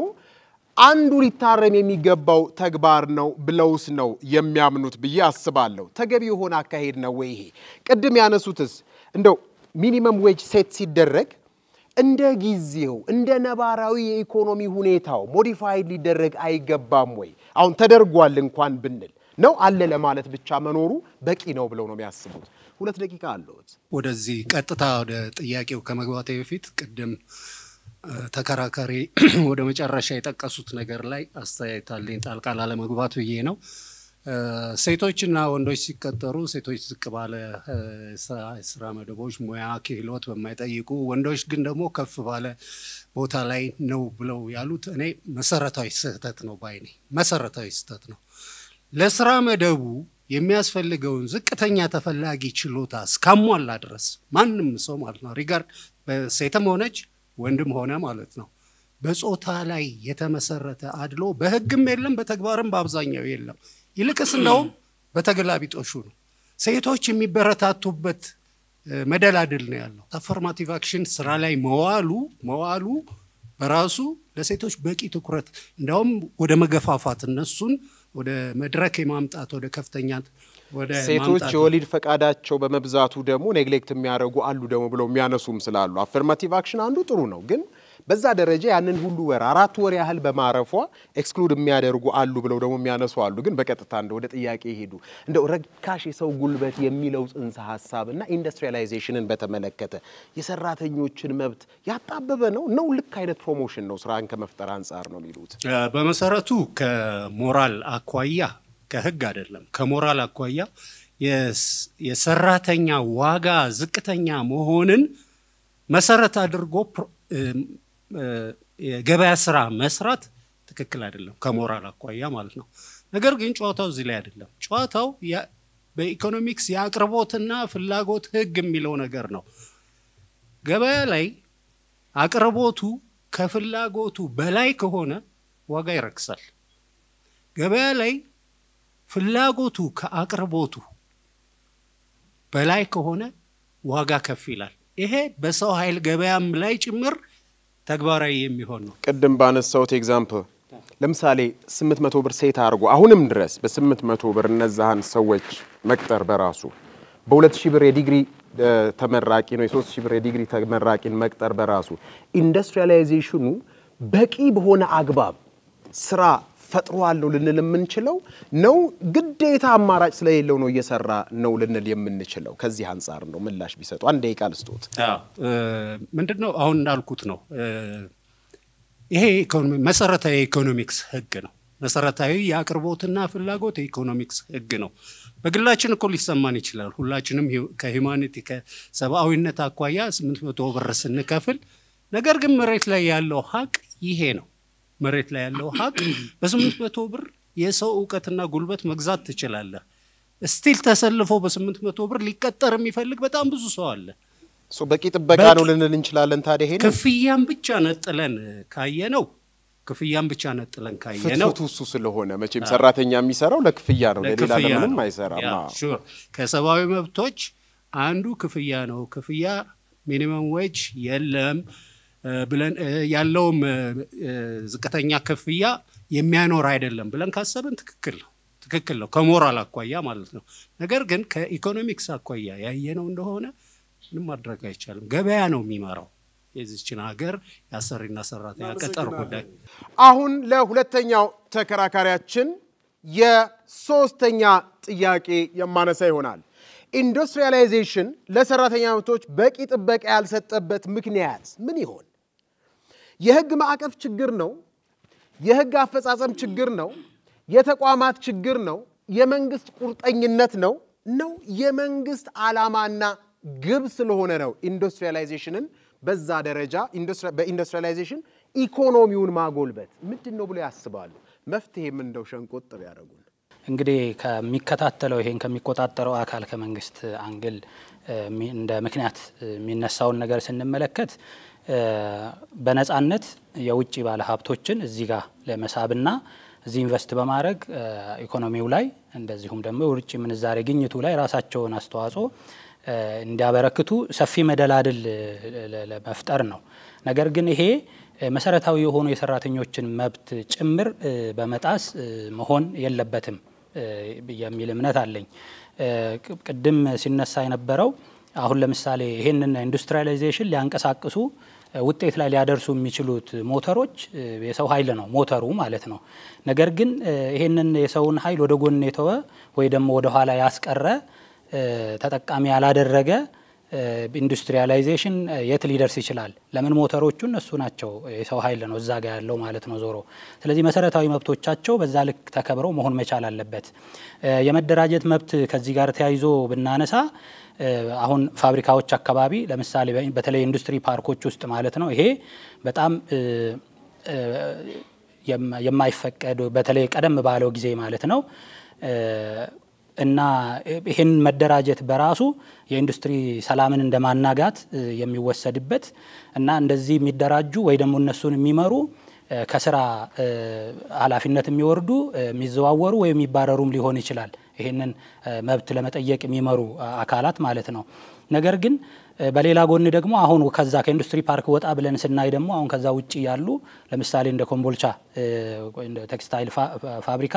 አንዱ ሊታረም የሚገባው ተግባር ነው ብለውስ ነው የሚያምኑት ብዬ አስባለሁ። ተገቢ የሆነ አካሄድ ነው ወይ? ይሄ ቅድም ያነሱትስ እንደው ሚኒመም ዌጅ ሴት ሲደረግ እንደ ጊዜው እንደ ነባራዊ የኢኮኖሚ ሁኔታው ሞዲፋይድ ሊደረግ አይገባም ወይ? አሁን ተደርጓል እንኳን ብንል ነው አለ ለማለት ብቻ መኖሩ በቂ ነው ብለው ነው የሚያስቡት? 2 ደቂቃ አለውት። ወደዚህ ቀጥታ ወደ ጥያቄው ከመግባቴ በፊት ቅድም ተከራካሪ ወደ መጨረሻ የጠቀሱት ነገር ላይ አስተያየታለኝ ጣልቃ ላለመግባት ብዬ ነው። ሴቶችና ወንዶች ሲቀጠሩ ሴቶች ዝቅ ባለ ስራ መደቦች ሙያ ክህሎት በማይጠይቁ ወንዶች ግን ደግሞ ከፍ ባለ ቦታ ላይ ነው ብለው ያሉት እኔ መሰረታዊ ስህተት ነው ባይ ነኝ። መሰረታዊ ስህተት ነው። ለስራ መደቡ የሚያስፈልገውን ዝቅተኛ ተፈላጊ ችሎታ እስካሟላ ድረስ ማንም ሰው ማለት ነው ሪጋርድ በሴትም ሆነች ወንድም ሆነ ማለት ነው በጾታ ላይ የተመሰረተ አድሎ በህግም የለም በተግባርም በአብዛኛው የለም። ይልቅስ እንደውም በተገላቢጦሹ ነው ሴቶች የሚበረታቱበት መደላድል ነው ያለው። አፈርማቲቭ አክሽን ስራ ላይ መዋሉ በራሱ ለሴቶች በቂ ትኩረት እንደውም ወደ መገፋፋት እነሱን ወደ መድረክ የማምጣት ወደ ከፍተኛት ወደ ሴቶች የወሊድ ፈቃዳቸው በመብዛቱ ደግሞ ኔግሌክት የሚያደርጉ አሉ ደግሞ ብለው የሚያነሱም ስላሉ አፈርማቲቭ አክሽን አንዱ ጥሩ ነው። ግን በዛ ደረጃ ያንን ሁሉ ወር 4 ወር ያህል በማረፏ ኤክስክሉድ የሚያደርጉ አሉ ብለው ደግሞ የሚያነሱ አሉ። ግን በቀጥታ ወደ ጥያቄ ይሄዱ እንደው ረካሽ የሰው ጉልበት የሚለው ጽንሰ ሐሳብና ኢንዱስትሪያላይዜሽንን በተመለከተ የሰራተኞችን መብት ያጣበበ ነው ልክ አይነት ፕሮሞሽን ነው ስራን ከመፍጠር አንፃር ነው የሚሉት? በመሰረቱ ከሞራል አኳያ ከህግ አይደለም ከሞራል አኳያ የሰራተኛ ዋጋ ዝቅተኛ መሆንን መሰረት አድርጎ የገበያ ስራ መስራት ትክክል አይደለም ከሞራል አኳያ ማለት ነው። ነገር ግን ጨዋታው እዚህ ላይ አይደለም። ጨዋታው በኢኮኖሚክስ የአቅርቦትና ፍላጎት ህግ የሚለው ነገር ነው። ገበያ ላይ አቅርቦቱ ከፍላጎቱ በላይ ከሆነ ዋጋ ይረክሳል። ገበያ ላይ ፍላጎቱ ከአቅርቦቱ በላይ ከሆነ ዋጋ ከፍ ይላል። ይሄ በሰው ኃይል ገበያም ላይ ጭምር ተግባራዊ የሚሆን ነው። ቅድም ባነሳውት ኤግዛምፕል ለምሳሌ 800 ብር ሴት አርጎ አሁንም ድረስ በ800 ብር እነዛን ሰዎች መቅጠር በራሱ በ2000 ብር የዲግሪ ተመራቂ ነው የ3000 ብር የዲግሪ ተመራቂን መቅጠር በራሱ ኢንዱስትሪያላይዜሽኑ በቂ በሆነ አግባብ ስራ ፈጥሯል ልንል የምንችለው ነው ግዴታ አማራጭ ስለሌለው ነው እየሰራ ነው ልንል የምንችለው ከዚህ አንፃር ነው ምላሽ ቢሰጡ አንድ ደቂቃ ልስጥዎት ምንድነው አሁን እንዳልኩት ነው ይሄ መሰረታዊ ኢኮኖሚክስ ህግ ነው መሰረታዊ የአቅርቦትና ፍላጎት ኢኮኖሚክስ ህግ ነው በግላችን እኮ ሊሰማን ይችላል ሁላችንም ከሂዩማኒቲ ከሰብአዊነት አኳያ 800 ብር ስንከፍል ነገር ግን መሬት ላይ ያለው ሀቅ ይሄ ነው መሬት ላይ ያለው ሀቅ በ800 ብር የሰው ዕውቀትና ጉልበት መግዛት ትችላለህ ስቲል ተሰልፎ በ800 ብር ሊቀጠር የሚፈልግ በጣም ብዙ ሰው አለ በቂ ጥበቃ ነው ልንል እንችላለን ታዲያ ይሄ ክፍያም ብቻ ነጥለን ካየነው ፍትፍቱ ስለሆነ መቼም ሰራተኛ የሚሰራው ለክፍያ ነው ለሌላ ለምንም አይሰራም ሹር ከሰብአዊ መብቶች አንዱ ክፍያ ነው ክፍያ ሚኒመም ዌጅ የለም ብለን ያለውም ዝቅተኛ ክፍያ የሚያኖር አይደለም ብለን ካሰብን ትክክል ነው ከሞራል አኳያ ማለት ነው ነገር ግን ከኢኮኖሚክስ አኳያ ያየነው እንደሆነ ምንም ማድረግ አይቻልም ገበያ ነው የሚመራው የዚህችን ሀገር ያሰሪና ሰራተኛ ቀጠር ጉዳይ አሁን ለሁለተኛው ተከራካሪያችን የሶስተኛ ጥያቄ የማነሳ ይሆናል ኢንዱስትሪያላይዜሽን ለሰራተኛ መብቶች በቂ ጥበቃ ያልሰጠበት ምክንያት ምን ይሆን የህግ ማዕቀፍ ችግር ነው የህግ አፈጻጸም ችግር ነው የተቋማት ችግር ነው የመንግስት ቁርጠኝነት ነው የመንግስት ዓላማና ግብ ስለሆነ ነው ኢንዱስትሪያላይዜሽንን በዛ ደረጃ በኢንዱስትሪያላይዜሽን ኢኮኖሚውን ማጎልበት ምንድነው ብለው ያስባሉ መፍትሄም እንደው ሸንቆጥ ያደርጉን እንግዲህ ከሚከታተለው ይሄን ከሚቆጣጣረው አካል ከመንግስት አንግል እንደ ምክንያት የሚነሳውን ነገር ስንመለከት በነጻነት የውጪ ባለ ሀብቶችን እዚህ ጋር ለመሳብና እዚህ ኢንቨስት በማድረግ ኢኮኖሚው ላይ እንደዚሁም ደግሞ ውጪ ምንዛሬ ግኝቱ ላይ ራሳቸውን አስተዋጽኦ እንዲያበረክቱ ሰፊ መደላድል ለመፍጠር ነው ነገር ግን ይሄ መሰረታዊ የሆኑ የሰራተኞችን መብት ጭምር በመጣስ መሆን የለበትም የሚል እምነት አለኝ ቅድም ሲነሳ የነበረው አሁን ለምሳሌ ይሄንን ኢንዱስትሪያላይዜሽን ሊያንቀሳቅሱ ውጤት ላይ ሊያደርሱ የሚችሉት ሞተሮች የሰው ኃይል ነው ሞተሩ ማለት ነው ነገር ግን ይሄንን የሰውን ኃይል ወደ ጎን የተወ ወይ ደግሞ ወደ ኋላ ያስቀረ ተጠቃሚ ያላደረገ ኢንዱስትሪያላይዜሽን የት ሊደርስ ይችላል ለምን ሞተሮቹ እነሱ ናቸው የሰው ኃይል ነው እዛ ጋር ያለው ማለት ነው ዞሮ ስለዚህ መሰረታዊ መብቶቻቸው በዛ ልክ ተከብረው መሆን መቻል አለበት የመደራጀት መብት ከዚህ ጋር ተያይዞ ብናነሳ አሁን ፋብሪካዎች አካባቢ ለምሳሌ በተለይ ኢንዱስትሪ ፓርኮች ውስጥ ማለት ነው ይሄ በጣም የማይፈቀድ በተለይ ቀደም ባለው ጊዜ ማለት ነው እና ይሄን መደራጀት በራሱ የኢንዱስትሪ ሰላምን እንደማናጋት የሚወሰድበት እና እንደዚህ የሚደራጁ ወይ ደግሞ እነሱን የሚመሩ ከስራ ኃላፊነት የሚወርዱ የሚዘዋወሩ ወይ የሚባረሩም ሊሆን ይችላል ይሄንን መብት ለመጠየቅ የሚመሩ አካላት ማለት ነው ነገር ግን በሌላ ጎን ደግሞ አሁን ከዛ ከኢንዱስትሪ ፓርክ ወጣ ብለን ስናይ ደግሞ አሁን ከዛ ውጪ ያሉ ለምሳሌ እንደ ኮምቦልቻ እንደ ቴክስታይል ፋብሪካ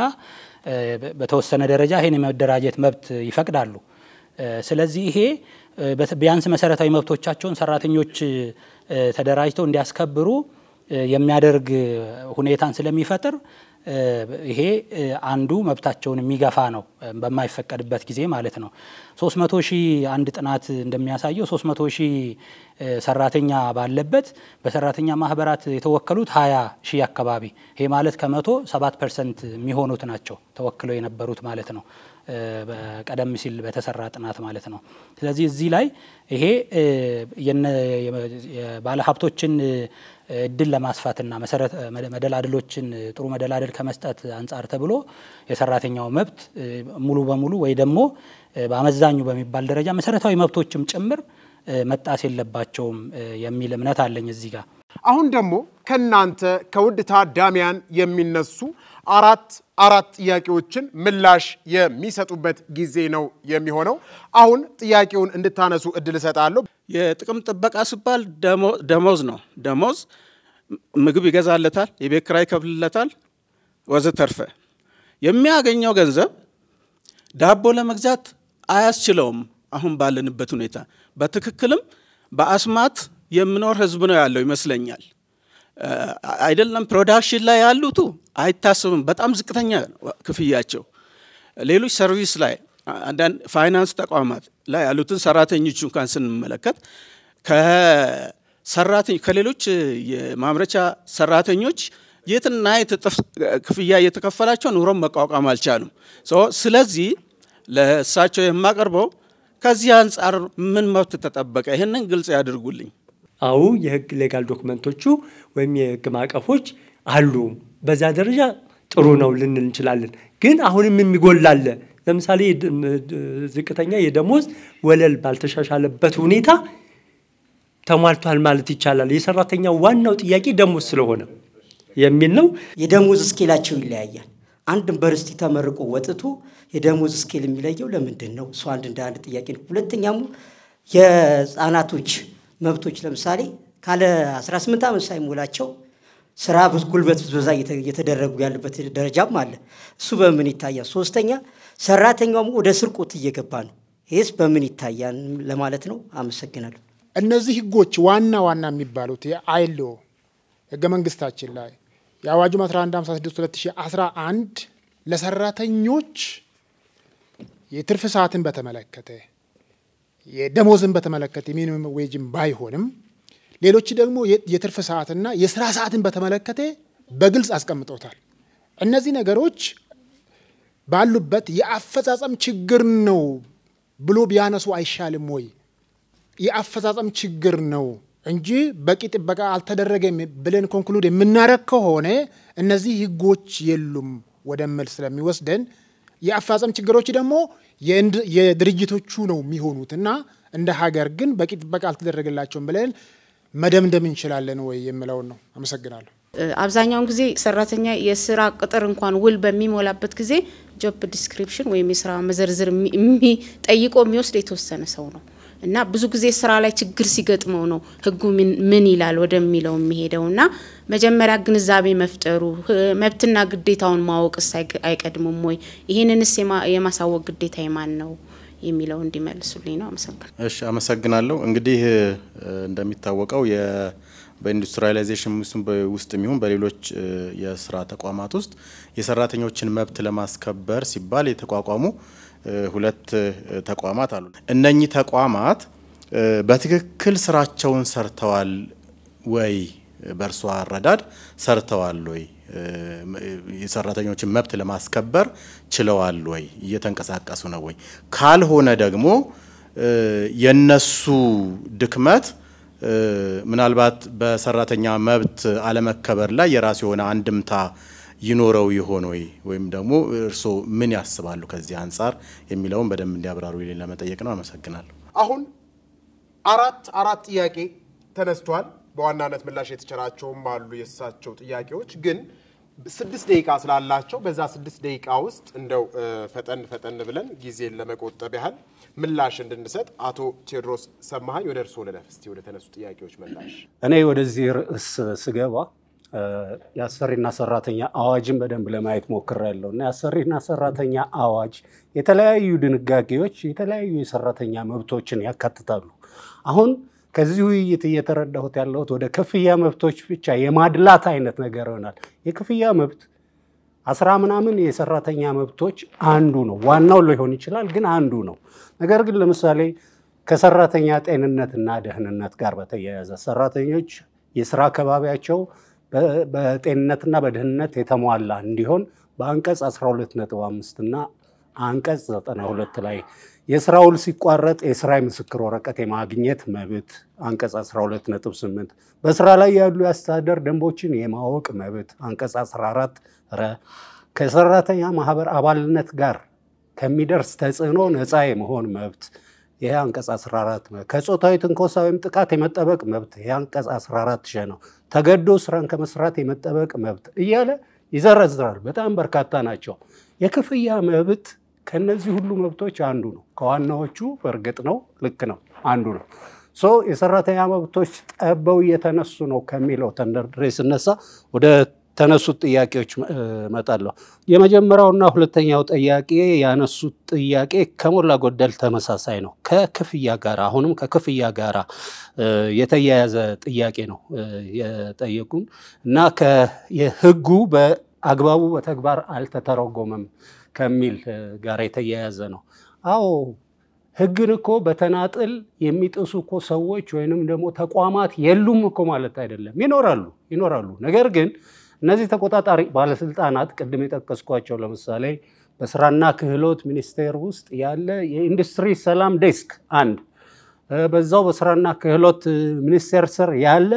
በተወሰነ ደረጃ ይሄን የመደራጀት መብት ይፈቅዳሉ ስለዚህ ይሄ ቢያንስ መሰረታዊ መብቶቻቸውን ሰራተኞች ተደራጅተው እንዲያስከብሩ የሚያደርግ ሁኔታን ስለሚፈጥር ይሄ አንዱ መብታቸውን የሚገፋ ነው በማይፈቀድበት ጊዜ ማለት ነው 300,000 አንድ ጥናት እንደሚያሳየው 300,000 ሰራተኛ ባለበት በሰራተኛ ማህበራት የተወከሉት 20,000 አካባቢ ይሄ ማለት ከመቶ 7% የሚሆኑት ናቸው ተወክለው የነበሩት ማለት ነው በቀደም ሲል በተሰራ ጥናት ማለት ነው ስለዚህ እዚህ ላይ ይሄ የባለ ሀብቶችን እድል ለማስፋትና መሰረት መደላድሎችን ጥሩ መደላድል ከመስጠት አንፃር ተብሎ የሰራተኛው መብት ሙሉ በሙሉ ወይ ደግሞ በአመዛኙ በሚባል ደረጃ መሰረታዊ መብቶችም ጭምር መጣስ የለባቸውም የሚል እምነት አለኝ እዚህ ጋር አሁን ደግሞ ከናንተ ከውድ ታዳሚያን የሚነሱ አራት ጥያቄዎችን ምላሽ የሚሰጡበት ጊዜ ነው የሚሆነው አሁን ጥያቄውን እንድታነሱ እድል ሰጣለሁ የጥቅም ጥበቃ ሲባል ደሞዝ ነው ደሞዝ ምግብ ይገዛለታል የቤት ኪራይ ይከፍልለታል ወዘተርፈ የሚያገኘው ገንዘብ ዳቦ ለመግዛት አያስችለውም አሁን ባለንበት ሁኔታ በትክክልም በአስማት የሚኖር ህዝብ ነው ያለው ይመስለኛል አይደለም ፕሮዳክሽን ላይ ያሉት አይታሰብም በጣም ዝቅተኛ ክፍያቸው ሌሎች ሰርቪስ ላይ አንዳንድ ፋይናንስ ተቋማት ላይ ያሉትን ሰራተኞች እንኳን ስንመለከት ከሌሎች የማምረቻ ሰራተኞች የትና የጥፍ ክፍያ እየተከፈላቸው ኑሮም መቋቋም አልቻሉም ስለዚህ ለእሳቸው የማቀርበው ከዚህ አንፃር ምን መብት ተጠበቀ ይሄንን ግልጽ ያድርጉልኝ አው የህግ ሌጋል ዶክመንቶቹ ወይም የህግ ማቀፎች አሉ በዛ ደረጃ ጥሩ ነው ልንል እንችላለን ግን አሁንም የሚጎላል ለምሳሌ ዝቅተኛ የደሞዝ ወለል ባልተሻሻለበት ሁኔታ ተሟልቷል ማለት ይቻላል የሰራተኛው ዋናው ጥያቄ ደሞዝ ስለሆነ የሚል ነው የደሞዝ ስኬላቸው ይለያያል አንድ ዩኒቨርሲቲ ተመርቆ ወጥቶ የደሞዝ ስኬል የሚለየው ለምንድን ነው እሱ አንድ ጥያቄ ነው ሁለተኛው የህፃናቶች መብቶች ለምሳሌ ካለ 18 ዓመት ሳይሞላቸው ስራ ጉልበት ብዝበዛ እየተደረጉ ያለበት ደረጃም አለ እሱ በምን ይታያል ሶስተኛ ሰራተኛው ወደ ስርቆት እየገባ ነው ይሄስ በምን ይታያል ለማለት ነው አመሰግናለሁ እነዚህ ህጎች ዋና የሚባሉት የአይሎ ህገ መንግስታችን ላይ የአዋጁ 1156/2011 ለሰራተኞች የትርፍ ሰዓትን በተመለከተ የደሞዝን በተመለከተ ሚኒመም ዌጅን ባይሆንም ሌሎች ደግሞ የትርፍ ሰዓትና የሥራ ሰዓትን በተመለከተ በግልጽ አስቀምጦታል እነዚህ ነገሮች ባሉበት የአፈጻጸም ችግር ነው ብሎ ቢያነሱ አይሻልም ወይ የአፈጻጸም ችግር ነው እንጂ በቂ ጥበቃ አልተደረገም ብለን ኮንክሉድ የምናረግ ከሆነ እነዚህ ህጎች የሉም ወደመል ስለሚወስደን የአፈጻጸም ችግሮች ደግሞ የድርጅቶቹ ነው የሚሆኑትና እንደ ሀገር ግን በቂ ጥበቃ አልተደረገላቸውም ብለን መደምደም እንችላለን ወይ የሚለው ነው አመሰግናለሁ አብዛኛውን ጊዜ ሰራተኛ የሥራ ቅጥር እንኳን ውል በሚሞላበት ጊዜ ጆብ ዲስክሪፕሽን ወይም የሥራ መዘርዝር ጠይቆ የሚወስድ የተወሰነ ሰው ነው እና ብዙ ጊዜ ስራ ላይ ችግር ሲገጥመው ነው ህጉ ምን ይላል ወደሚለው የሚሄደውና መጀመሪያ ግንዛቤ መፍጠሩ መብትና ግዴታውን ማወቅስ አይቀድምም ወይ ይሄንንስ የማሳወቅ ግዴታ የማን ነው የሚለው እንዲመልሱልኝ ነው አመሰግናለሁ እሺ አመሰግናለሁ እንግዲህ እንደሚታወቀው በኢንዱስትሪያላይዜሽን ውስጥ የሚሆን በሌሎች የሥራ ተቋማት ውስጥ የሰራተኞችን መብት ለማስከበር ሲባል የተቋቋሙ ሁለት ተቋማት አሉ እነኚህ ተቋማት በትክክል ስራቸውን ሰርተዋል ወይ በርሷ አረዳድ ሰርተዋል ወይ የሰራተኞችን መብት ለማስከበር ችለዋል ወይ እየተንቀሳቀሱ ነው ወይ ካልሆነ ደግሞ የነሱ ድክመት ምናልባት በሰራተኛ መብት አለመከበር ላይ የራሱ የሆነ አንድምታ ይኖረው ይሆን ወይም ደግሞ እርሶ ምን ያስባሉ ከዚህ አንፃር የሚለውን በደንብ እንዲያብራሩ ይልን ለመጠየቅ ነው አመሰግናለሁ አሁን አራት ጥያቄ ተነስቷል በዋናነት ምላሽ የተቸራቸውም አሉ የሳቸው ጥያቄዎች ግን 6 ደቂቃ ስላላቸው በዛ 6 ደቂቃ ውስጥ እንደው ፈጠን ብለን ጊዜን ለመቆጠብ ያህል ምላሽ እንድንሰጥ አቶ ቴዎድሮስ ሰማሃኝ ወደ እርሶ ለነፍስቲ ወደ ተነሱ ጥያቄዎች ምላሽ እኔ ወደዚህ ርዕስ ስገባ ያሰሪና ሰራተኛ አዋጅን በደንብ ለማየት ሞክራለሁና ያሰሪና ሰራተኛ አዋጅ የተለያዩ ድንጋጌዎች የተለያዩ የሰራተኛ መብቶችን ያካትታሉ አሁን ከዚህ ውይይት እየተረዳሁት ያለሁት ወደ ክፍያ መብቶች ብቻ የማድላት አይነት ነገር ይሆናል የክፍያ መብት 10 ምናምን የሰራተኛ መብቶች አንዱ ነው ዋናው ሊሆን ይችላል ግን አንዱ ነው ነገር ግን ለምሳሌ ከሰራተኛ ጤንነትና ደህንነት ጋር በተያያዘ ሰራተኞች የሥራ ከባቢያቸው በጤንነትና በደህንነት የተሟላ እንዲሆን በአንቀጽ 12.5 እና አንቀጽ 92 ላይ የሥራው ሲቋረጥ የሥራ ምስክር ወረቀት የማግኘት መብት አንቀጽ 12.8 በሥራ ላይ ያሉ ያስተዳደር ደንቦችን የማወቅ መብት አንቀጽ 14 ከሰራተኛ ማህበር አባልነት ጋር ከሚደርስ ተጽዕኖ ነፃ የመሆን መብት ይሄ አንቀጽ 14 ከጾታዊ ትንኮሳ ወይም ጥቃት የመጠበቅ መብት ይሄ አንቀጽ 14 ነው ተገዶ ስራን ከመስራት የመጠበቅ መብት እያለ ይዘረዝራል በጣም በርካታ ናቸው የክፍያ መብት ከነዚህ ሁሉ መብቶች አንዱ ነው ከዋናዎቹ በርግጥ ነው ልክ ነው አንዱ ነው የሰራተኛ መብቶች ጠበው እየተነሱ ነው ከሚለው ተንደርድሬ ስነሳ ወደ ተነሱት ጥያቄዎች መጣለሁ። የመጀመሪያውና ሁለተኛው ጥያቄ ያነሱት ጥያቄ ከሞላ ጎደል ተመሳሳይ ነው። ከክፍያ ጋር አሁንም ከክፍያ ጋር የተያያዘ ጥያቄ ነው የጠየቁን እና የህጉ በአግባቡ በተግባር አልተተረጎመም ከሚል ጋር የተያያዘ ነው። አዎ ህግን እኮ በተናጥል የሚጥሱ እኮ ሰዎች ወይንም ደግሞ ተቋማት የሉም እኮ ማለት አይደለም። ይኖራሉ። ነገር ግን እነዚህ ተቆጣጣሪ ባለስልጣናት ቅድም የጠቀስኳቸው ለምሳሌ በስራና ክህሎት ሚኒስቴር ውስጥ ያለ የኢንዱስትሪ ሰላም ዴስክ አንድ፣ በዛው በስራና ክህሎት ሚኒስቴር ስር ያለ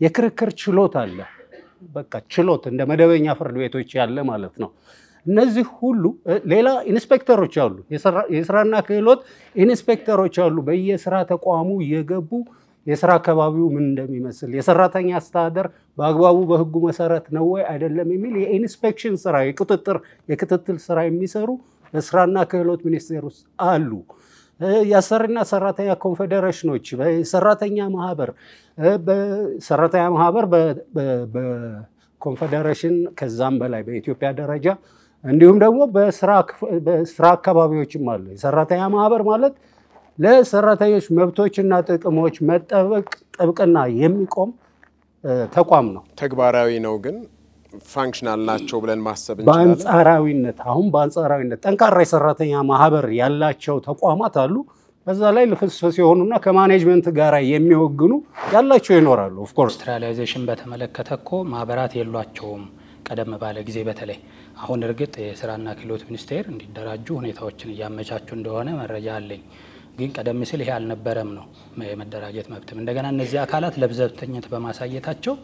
የክርክር ችሎት አለ። በቃ ችሎት እንደ መደበኛ ፍርድ ቤቶች ያለ ማለት ነው። እነዚህ ሁሉ ሌላ ኢንስፔክተሮች አሉ፣ የስራና ክህሎት ኢንስፔክተሮች አሉ። በየስራ ተቋሙ እየገቡ የስራ አካባቢው ምን እንደሚመስል የሰራተኛ አስተዳደር በአግባቡ በህጉ መሰረት ነው ወይ አይደለም የሚል የኢንስፔክሽን ስራ የክትትል ስራ የሚሰሩ በስራና ክህሎት ሚኒስቴር ውስጥ አሉ። የአሰሪና ሰራተኛ ኮንፌዴሬሽኖች በሰራተኛ ማህበር በኮንፌዴሬሽን ከዛም በላይ በኢትዮጵያ ደረጃ እንዲሁም ደግሞ በስራ አካባቢዎችም አሉ። የሰራተኛ ማህበር ማለት ለሰራተኞች መብቶችና ጥቅሞች መጠበቅ ጥብቅና የሚቆም ተቋም ነው። ተግባራዊ ነው ግን ፋንክሽናል ናቸው ብለን ማሰብ እንችላለን። በአንጻራዊነት ጠንካራ የሰራተኛ ማህበር ያላቸው ተቋማት አሉ። በዛ ላይ ልፍስፍስ የሆኑና ከማኔጅመንት ጋር የሚወግኑ ያላቸው ይኖራሉ። ኦፍ ኮርስ ኢንዱስትሪያላይዜሽን በተመለከተ እኮ ማህበራት የሏቸውም ቀደም ባለ ጊዜ በተለይ አሁን እርግጥ የስራና ክህሎት ሚኒስቴር እንዲደራጁ ሁኔታዎችን እያመቻቹ እንደሆነ መረጃ አለኝ። ግን ቀደም ሲል ይሄ አልነበረም ነው የመደራጀት መብትም እንደገና እነዚህ አካላት ለብዘብተኝነት በማሳየታቸው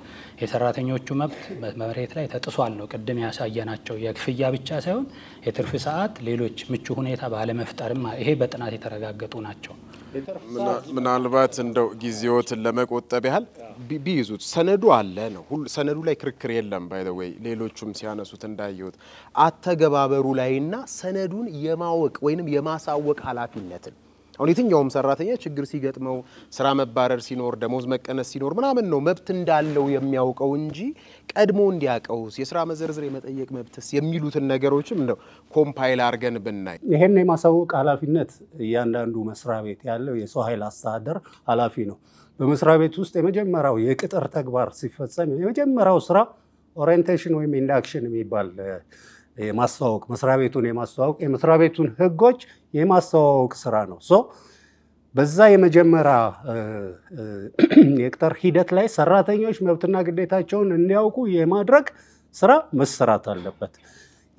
የሰራተኞቹ መብት መሬት ላይ ተጥሷል ነው ቅድም ያሳየናቸው። የክፍያ ብቻ ሳይሆን የትርፍ ሰዓት ሌሎች ምቹ ሁኔታ ባለመፍጠርም ይሄ በጥናት የተረጋገጡ ናቸው። ምናልባት እንደው ጊዜዎትን ለመቆጠብ ያህል ቢይዙት ሰነዱ አለ ነው ሰነዱ ላይ ክርክር የለም። ባይ ዘ ዌይ ሌሎቹም ሲያነሱት እንዳየሁት አተገባበሩ ላይና ሰነዱን የማወቅ ወይንም የማሳወቅ ኃላፊነትን አሁን የትኛውም ሰራተኛ ችግር ሲገጥመው ስራ መባረር ሲኖር ደሞዝ መቀነስ ሲኖር ምናምን ነው መብት እንዳለው የሚያውቀው እንጂ ቀድሞ እንዲያቀውስ የስራ መዘርዝር የመጠየቅ መብትስ የሚሉትን ነገሮችም እንደው ኮምፓይል አድርገን ብናይ ይሄን የማሳወቅ ኃላፊነት እያንዳንዱ መስሪያ ቤት ያለው የሰው ኃይል አስተዳደር ኃላፊ ነው። በመስሪያ ቤት ውስጥ የመጀመሪያው የቅጥር ተግባር ሲፈጸም የመጀመሪያው ስራ ኦሪየንቴሽን ወይም ኢንዳክሽን የሚባል የማስተዋወቅ መስሪያ ቤቱን የማስተዋወቅ የመስሪያ ቤቱን ህጎች የማስተዋወቅ ስራ ነው። በዛ የመጀመሪያ የቅጥር ሂደት ላይ ሰራተኞች መብትና ግዴታቸውን እንዲያውቁ የማድረግ ስራ መሰራት አለበት።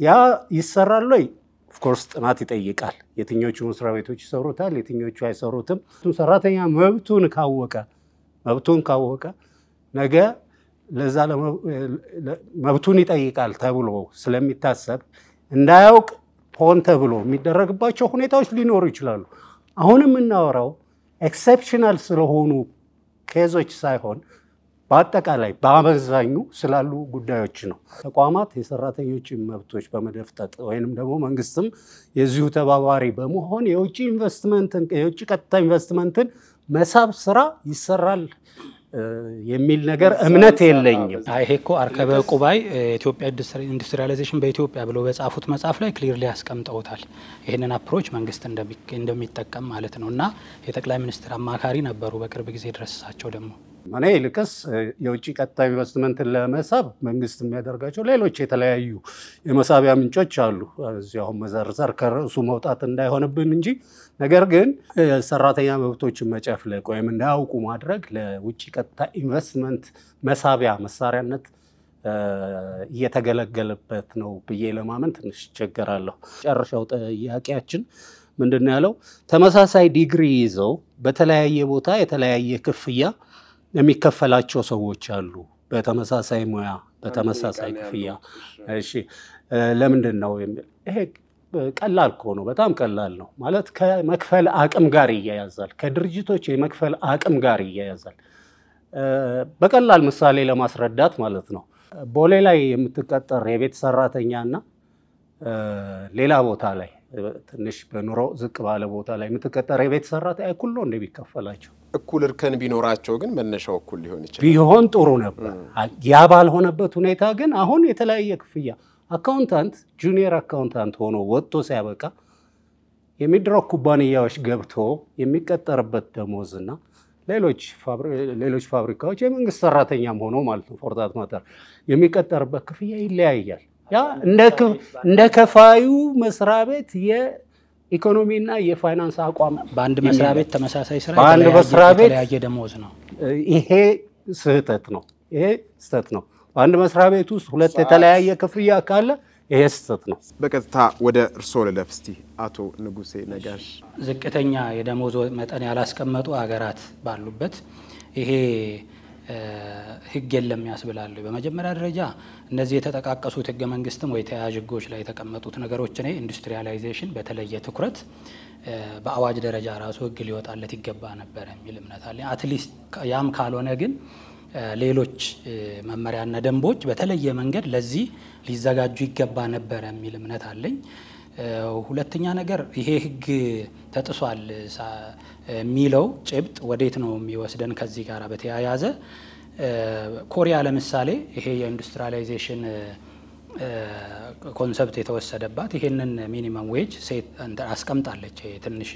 ያ ይሰራል ወይ? ኦፍ ኮርስ ጥናት ይጠይቃል። የትኞቹ መስሪያ ቤቶች ይሰሩታል፣ የትኞቹ አይሰሩትም። ሰራተኛ መብቱን ካወቀ ነገ ለዛ መብቱን ይጠይቃል ተብሎ ስለሚታሰብ እንዳያውቅ ሆን ተብሎ የሚደረግባቸው ሁኔታዎች ሊኖሩ ይችላሉ። አሁንም እናወራው ኤክሰፕሽናል ስለሆኑ ኬዞች ሳይሆን በአጠቃላይ በአመዛኙ ስላሉ ጉዳዮች ነው። ተቋማት የሰራተኞችን መብቶች በመደፍጠጥ ወይንም ደግሞ መንግስትም የዚሁ ተባባሪ በመሆን የውጭ ቀጥታ ኢንቨስትመንትን መሳብ ስራ ይሰራል የሚል ነገር እምነት የለኝም። ይሄ እኮ አርከበ ቁባይ ኢትዮጵያ ኢንዱስትሪያላይዜሽን በኢትዮጵያ ብሎ በጻፉት መጽሐፍ ላይ ክሊርሊ ያስቀምጠውታል። ይሄንን አፕሮች መንግስት እንደሚጠቀም ማለት ነውና የጠቅላይ ሚኒስትር አማካሪ ነበሩ በቅርብ ጊዜ ድረስሳቸው ደግሞ እኔ ልክስ የውጭ ቀጥታ ኢንቨስትመንትን ለመሳብ መንግስት የሚያደርጋቸው ሌሎች የተለያዩ የመሳቢያ ምንጮች አሉ። እዚያው መዘርዘር ከርዕሱ መውጣት እንዳይሆንብን እንጂ ነገር ግን ሰራተኛ መብቶችን መጨፍለቅ ወይም እንዳያውቁ ማድረግ ለውጭ ቀጥታ ኢንቨስትመንት መሳቢያ መሳሪያነት እየተገለገለበት ነው ብዬ ለማመን ትንሽ ቸገራለሁ። ጨርሻው ጥያቄያችን ምንድነው ያለው? ተመሳሳይ ዲግሪ ይዘው በተለያየ ቦታ የተለያየ ክፍያ የሚከፈላቸው ሰዎች አሉ። በተመሳሳይ ሙያ በተመሳሳይ ክፍያ። እሺ ለምንድን ነው የሚል ይሄ ቀላል ነው፣ በጣም ቀላል ነው ማለት ከመክፈል አቅም ጋር ይያያዛል፣ ከድርጅቶች የመክፈል አቅም ጋር ይያያዛል። በቀላል ምሳሌ ለማስረዳት ማለት ነው ቦሌ ላይ የምትቀጠር የቤት ሰራተኛና ሌላ ቦታ ላይ ትንሽ በኑሮ ዝቅ ባለ ቦታ ላይ የምትቀጠር የቤት ሰራተኛ እኩል ነው እንደሚከፈላቸው። እኩል እርከን ቢኖራቸው ግን መነሻው እኩል ሊሆን ይችላል። ቢሆን ጥሩ ነበር። ያ ባልሆነበት ሁኔታ ግን አሁን የተለያየ ክፍያ አካውንታንት ጁኒየር አካውንታንት ሆኖ ወጥቶ ሲያበቃ የሚድሮክ ኩባንያዎች ገብቶ የሚቀጠርበት ደሞዝና ሌሎች ፋብሪካዎች የመንግስት ሰራተኛም ሆኖ ማለት ነው ፎር ዳት ማተር የሚቀጠርበት ክፍያ ይለያያል። ያ እንደ ከፋዩ መስሪያ ቤት የኢኮኖሚና የፋይናንስ አቋም በአንድ መስሪያ ቤት ተመሳሳይ ስራ በአንድ መስሪያ ቤት የተለያየ ደሞዝ ነው። ይሄ ስህተት ነው። በአንድ መስሪያ ቤት ውስጥ ሁለት የተለያየ ክፍያ ካለ ይሄ ስህተት ነው። በቀጥታ ወደ እርስዎ ልለፍ እስቲ አቶ ንጉሴ ነጋሽ። ዝቅተኛ የደሞዝ መጠን ያላስቀመጡ ሀገራት ባሉበት ይሄ ህግ የለም ያስብላሉ። በመጀመሪያ ደረጃ እነዚህ የተጠቃቀሱት ህገ መንግስትም ወይ ተያያዥ ህጎች ላይ የተቀመጡት ነገሮች ነው ኢንዱስትሪያላይዜሽን በተለየ ትኩረት በአዋጅ ደረጃ ራሱ ህግ ሊወጣለት ይገባ ነበር የሚል እምነት አለ። አትሊስት ያም ካልሆነ ግን ሌሎች መመሪያና ደንቦች በተለየ መንገድ ለዚህ ሊዘጋጁ ይገባ ነበር የሚል እምነት አለኝ። ሁለተኛ ነገር ይሄ ህግ ተጥሷል የሚለው ጭብጥ ወዴት ነው የሚወስደን? ከዚህ ጋር በተያያዘ ኮሪያ ለምሳሌ ይሄ የኢንዱስትሪያላይዜሽን ኮንሰፕት የተወሰደባት ይሄንን ሚኒመም ዌጅ አስቀምጣለች። ትንሽ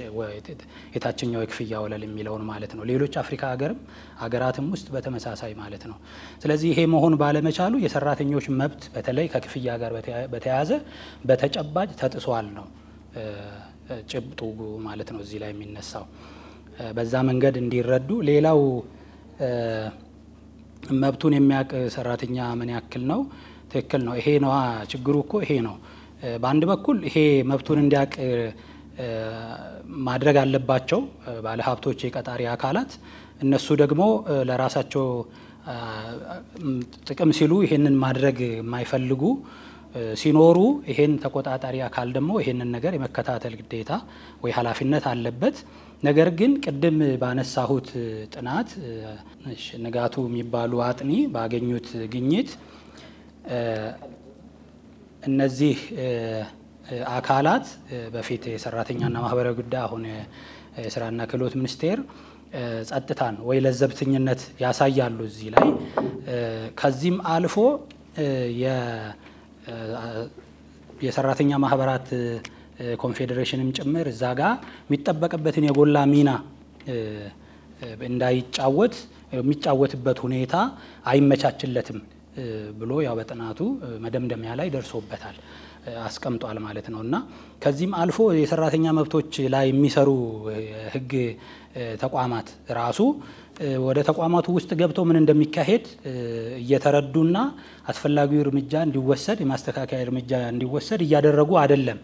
የታችኛው የክፍያ ወለል የሚለውን ማለት ነው። ሌሎች አፍሪካ ሀገራትም ውስጥ በተመሳሳይ ማለት ነው። ስለዚህ ይሄ መሆን ባለመቻሉ የሰራተኞች መብት በተለይ ከክፍያ ጋር በተያያዘ በተጨባጭ ተጥሷል ነው ጭብጡ ማለት ነው እዚህ ላይ የሚነሳው። በዛ መንገድ እንዲረዱ ሌላው መብቱን የሚያውቅ ሰራተኛ ምን ያክል ነው? ትክክል ነው። ይሄ ነው ችግሩ እኮ ይሄ ነው። በአንድ በኩል ይሄ መብቱን እንዲያውቅ ማድረግ አለባቸው ባለሀብቶች፣ የቀጣሪ አካላት። እነሱ ደግሞ ለራሳቸው ጥቅም ሲሉ ይሄንን ማድረግ የማይፈልጉ ሲኖሩ ይሄን ተቆጣጣሪ አካል ደግሞ ይሄንን ነገር የመከታተል ግዴታ ወይ ኃላፊነት አለበት። ነገር ግን ቅድም ባነሳሁት ጥናት ንጋቱ የሚባሉ አጥኒ ባገኙት ግኝት እነዚህ አካላት በፊት የሰራተኛና ማህበራዊ ጉዳይ አሁን የስራና ክህሎት ሚኒስቴር ጸጥታን ወይ ለዘብተኝነት ያሳያሉ እዚህ ላይ። ከዚህም አልፎ የሰራተኛ ማህበራት ኮንፌዴሬሽንም ጭምር እዛ ጋር የሚጠበቅበትን የጎላ ሚና እንዳይጫወት የሚጫወትበት ሁኔታ አይመቻችለትም ብሎ ያው በጥናቱ መደምደሚያ ላይ ደርሶበታል አስቀምጧል ማለት ነው። እና ከዚህም አልፎ የሰራተኛ መብቶች ላይ የሚሰሩ ህግ ተቋማት ራሱ ወደ ተቋማቱ ውስጥ ገብተው ምን እንደሚካሄድ እየተረዱና አስፈላጊው እርምጃ እንዲወሰድ የማስተካከያ እርምጃ እንዲወሰድ እያደረጉ አይደለም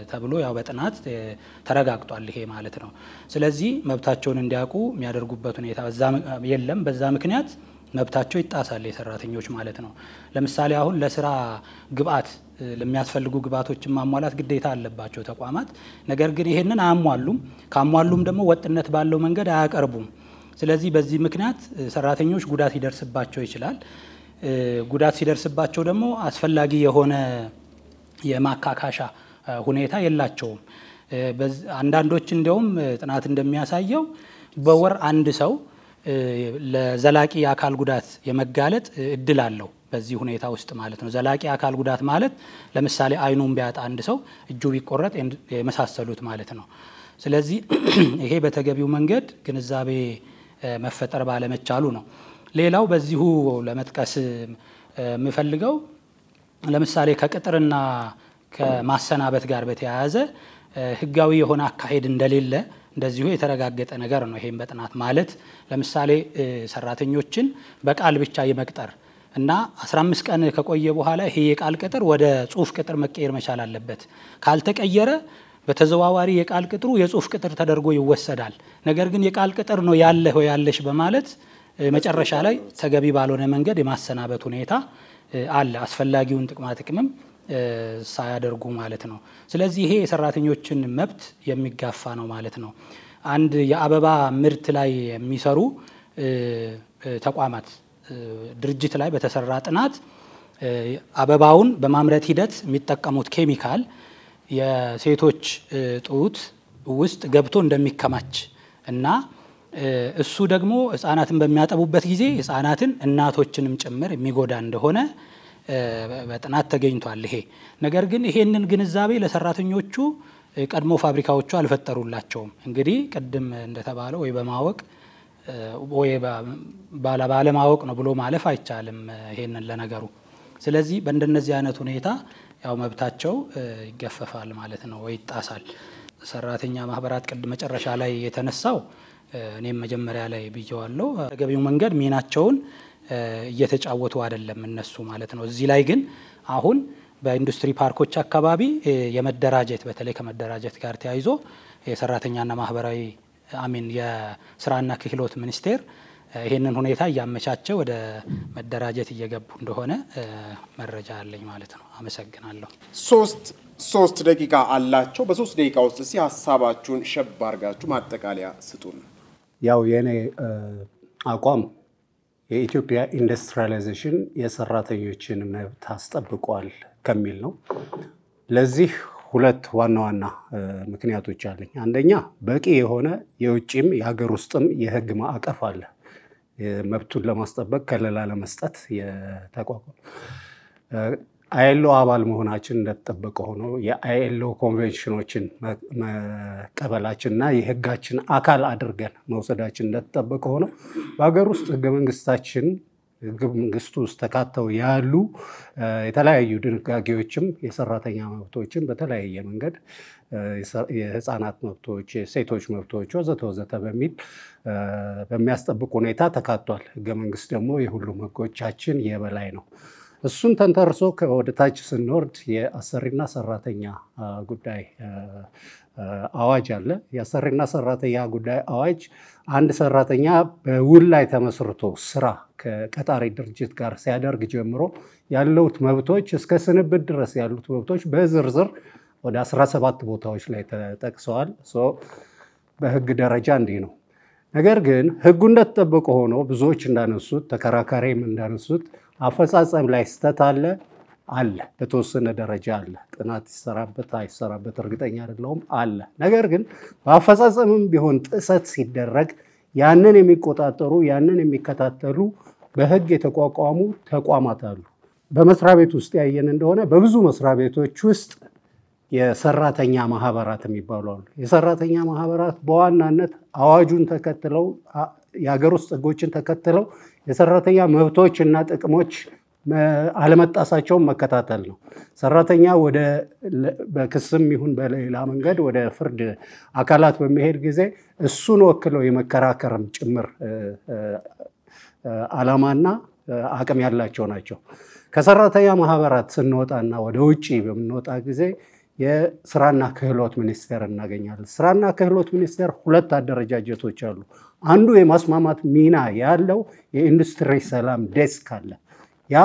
ተብሎ ያው በጥናት ተረጋግጧል ይሄ ማለት ነው። ስለዚህ መብታቸውን እንዲያውቁ የሚያደርጉበት ሁኔታ የለም። በዛ ምክንያት መብታቸው ይጣሳል የሰራተኞች ማለት ነው። ለምሳሌ አሁን ለስራ ግብአት ለሚያስፈልጉ ግብአቶችን ማሟላት ግዴታ አለባቸው ተቋማት። ነገር ግን ይሄንን አያሟሉም። ካሟሉም ደግሞ ወጥነት ባለው መንገድ አያቀርቡም። ስለዚህ በዚህ ምክንያት ሰራተኞች ጉዳት ይደርስባቸው ይችላል። ጉዳት ሲደርስባቸው ደግሞ አስፈላጊ የሆነ የማካካሻ ሁኔታ የላቸውም። አንዳንዶች እንደውም ጥናት እንደሚያሳየው በወር አንድ ሰው ለዘላቂ የአካል ጉዳት የመጋለጥ እድል አለው በዚህ ሁኔታ ውስጥ ማለት ነው። ዘላቂ የአካል ጉዳት ማለት ለምሳሌ አይኑን ቢያጣ አንድ ሰው እጁ ቢቆረጥ የመሳሰሉት ማለት ነው። ስለዚህ ይሄ በተገቢው መንገድ ግንዛቤ መፈጠር ባለመቻሉ ነው። ሌላው በዚሁ ለመጥቀስ የምፈልገው ለምሳሌ ከቅጥርና ከማሰናበት ጋር በተያያዘ ህጋዊ የሆነ አካሄድ እንደሌለ እንደዚሁ የተረጋገጠ ነገር ነው። ይሄን በጥናት ማለት ለምሳሌ ሰራተኞችን በቃል ብቻ የመቅጠር እና 15 ቀን ከቆየ በኋላ ይሄ የቃል ቅጥር ወደ ጽሁፍ ቅጥር መቀየር መቻል አለበት። ካልተቀየረ በተዘዋዋሪ የቃል ቅጥሩ የጽሁፍ ቅጥር ተደርጎ ይወሰዳል። ነገር ግን የቃል ቅጥር ነው ያለህ ወይ ያለሽ በማለት መጨረሻ ላይ ተገቢ ባልሆነ መንገድ የማሰናበት ሁኔታ አለ። አስፈላጊውን ጥቅማ ጥቅምም ሳያደርጉ ማለት ነው። ስለዚህ ይሄ የሰራተኞችን መብት የሚጋፋ ነው ማለት ነው። አንድ የአበባ ምርት ላይ የሚሰሩ ተቋማት ድርጅት ላይ በተሰራ ጥናት አበባውን በማምረት ሂደት የሚጠቀሙት ኬሚካል የሴቶች ጡት ውስጥ ገብቶ እንደሚከማች እና እሱ ደግሞ ህፃናትን በሚያጠቡበት ጊዜ ህፃናትን እናቶችንም ጭምር የሚጎዳ እንደሆነ በጥናት ተገኝቷል። ይሄ ነገር ግን ይሄንን ግንዛቤ ለሰራተኞቹ ቀድሞ ፋብሪካዎቹ አልፈጠሩላቸውም። እንግዲህ ቅድም እንደተባለው ወይ በማወቅ ወይ ባለማወቅ ነው ብሎ ማለፍ አይቻልም ይሄንን ለነገሩ። ስለዚህ በእንደነዚህ አይነት ሁኔታ ያው መብታቸው ይገፈፋል ማለት ነው ወይ ይጣሳል። ሰራተኛ ማህበራት ቅድም መጨረሻ ላይ የተነሳው እኔም መጀመሪያ ላይ ብየዋለሁ ተገቢው መንገድ ሚናቸውን እየተጫወቱ አይደለም እነሱ ማለት ነው። እዚህ ላይ ግን አሁን በኢንዱስትሪ ፓርኮች አካባቢ የመደራጀት በተለይ ከመደራጀት ጋር ተያይዞ የሰራተኛና ማህበራዊ የስራና ክህሎት ሚኒስቴር ይሄንን ሁኔታ እያመቻቸ ወደ መደራጀት እየገቡ እንደሆነ መረጃ አለኝ ማለት ነው። አመሰግናለሁ። ሶስት ደቂቃ አላቸው። በ3 ደቂቃ ውስጥ ሀሳባችሁን ሸብ አድርጋችሁ ማጠቃለያ ስጡን። ያው የኔ አቋም የኢትዮጵያ ኢንዱስትሪያላይዜሽን የሰራተኞችን መብት አስጠብቋል ከሚል ነው። ለዚህ ሁለት ዋና ዋና ምክንያቶች አለኝ። አንደኛ በቂ የሆነ የውጭም የሀገር ውስጥም የህግ ማዕቀፍ አለ። መብቱን ለማስጠበቅ ከለላ ለመስጠት የተቋቋመ አይኤልኦ አባል መሆናችን እንደተጠበቀ ሆኖ የአይኤልኦ ኮንቬንሽኖችን መቀበላችንና የህጋችን አካል አድርገን መውሰዳችን እንደተጠበቀ ሆኖ በሀገር ውስጥ ህገ መንግስቱ ውስጥ ተካተው ያሉ የተለያዩ ድንጋጌዎችም የሰራተኛ መብቶችን በተለያየ መንገድ የህፃናት መብቶች፣ የሴቶች መብቶች ወዘተ በሚል በሚያስጠብቅ ሁኔታ ተካቷል። ህገ መንግስት ደግሞ የሁሉም ህጎቻችን የበላይ ነው። እሱን ተንተርሶ ወደ ታች ስንወርድ የአሰሪና ሰራተኛ ጉዳይ አዋጅ አለ። የአሰሪና ሰራተኛ ጉዳይ አዋጅ አንድ ሰራተኛ በውል ላይ ተመስርቶ ስራ ከቀጣሪ ድርጅት ጋር ሲያደርግ ጀምሮ ያሉት መብቶች እስከ ስንብት ድረስ ያሉት መብቶች በዝርዝር ወደ 17 ቦታዎች ላይ ተጠቅሰዋል። በህግ ደረጃ እንዲህ ነው። ነገር ግን ህጉ እንደተጠበቀ ሆኖ ብዙዎች እንዳነሱት ተከራካሪም እንዳነሱት አፈጻጸም ላይ ስተት አለ በተወሰነ ደረጃ አለ። ጥናት ይሰራበት አይሰራበት እርግጠኛ አይደለሁም አለ። ነገር ግን በአፈጻጸምም ቢሆን ጥሰት ሲደረግ ያንን የሚቆጣጠሩ ያንን የሚከታተሉ በህግ የተቋቋሙ ተቋማት አሉ። በመስሪያ ቤት ውስጥ ያየን እንደሆነ በብዙ መስሪያ ቤቶች ውስጥ የሰራተኛ ማህበራት የሚባሉ አሉ። የሰራተኛ ማህበራት በዋናነት አዋጁን ተከትለው የሀገር ውስጥ ህጎችን ተከትለው የሰራተኛ መብቶች እና ጥቅሞች አለመጣሳቸውን መከታተል ነው። ሰራተኛ በክስም ይሁን በሌላ መንገድ ወደ ፍርድ አካላት በሚሄድ ጊዜ እሱን ወክለው የመከራከርም ጭምር ዓላማና አቅም ያላቸው ናቸው። ከሰራተኛ ማህበራት ስንወጣና ወደ ውጪ በምንወጣ ጊዜ የስራና ክህሎት ሚኒስቴር እናገኛለን። ስራና ክህሎት ሚኒስቴር ሁለት አደረጃጀቶች አሉ። አንዱ የማስማማት ሚና ያለው የኢንዱስትሪ ሰላም ዴስክ አለ። ያ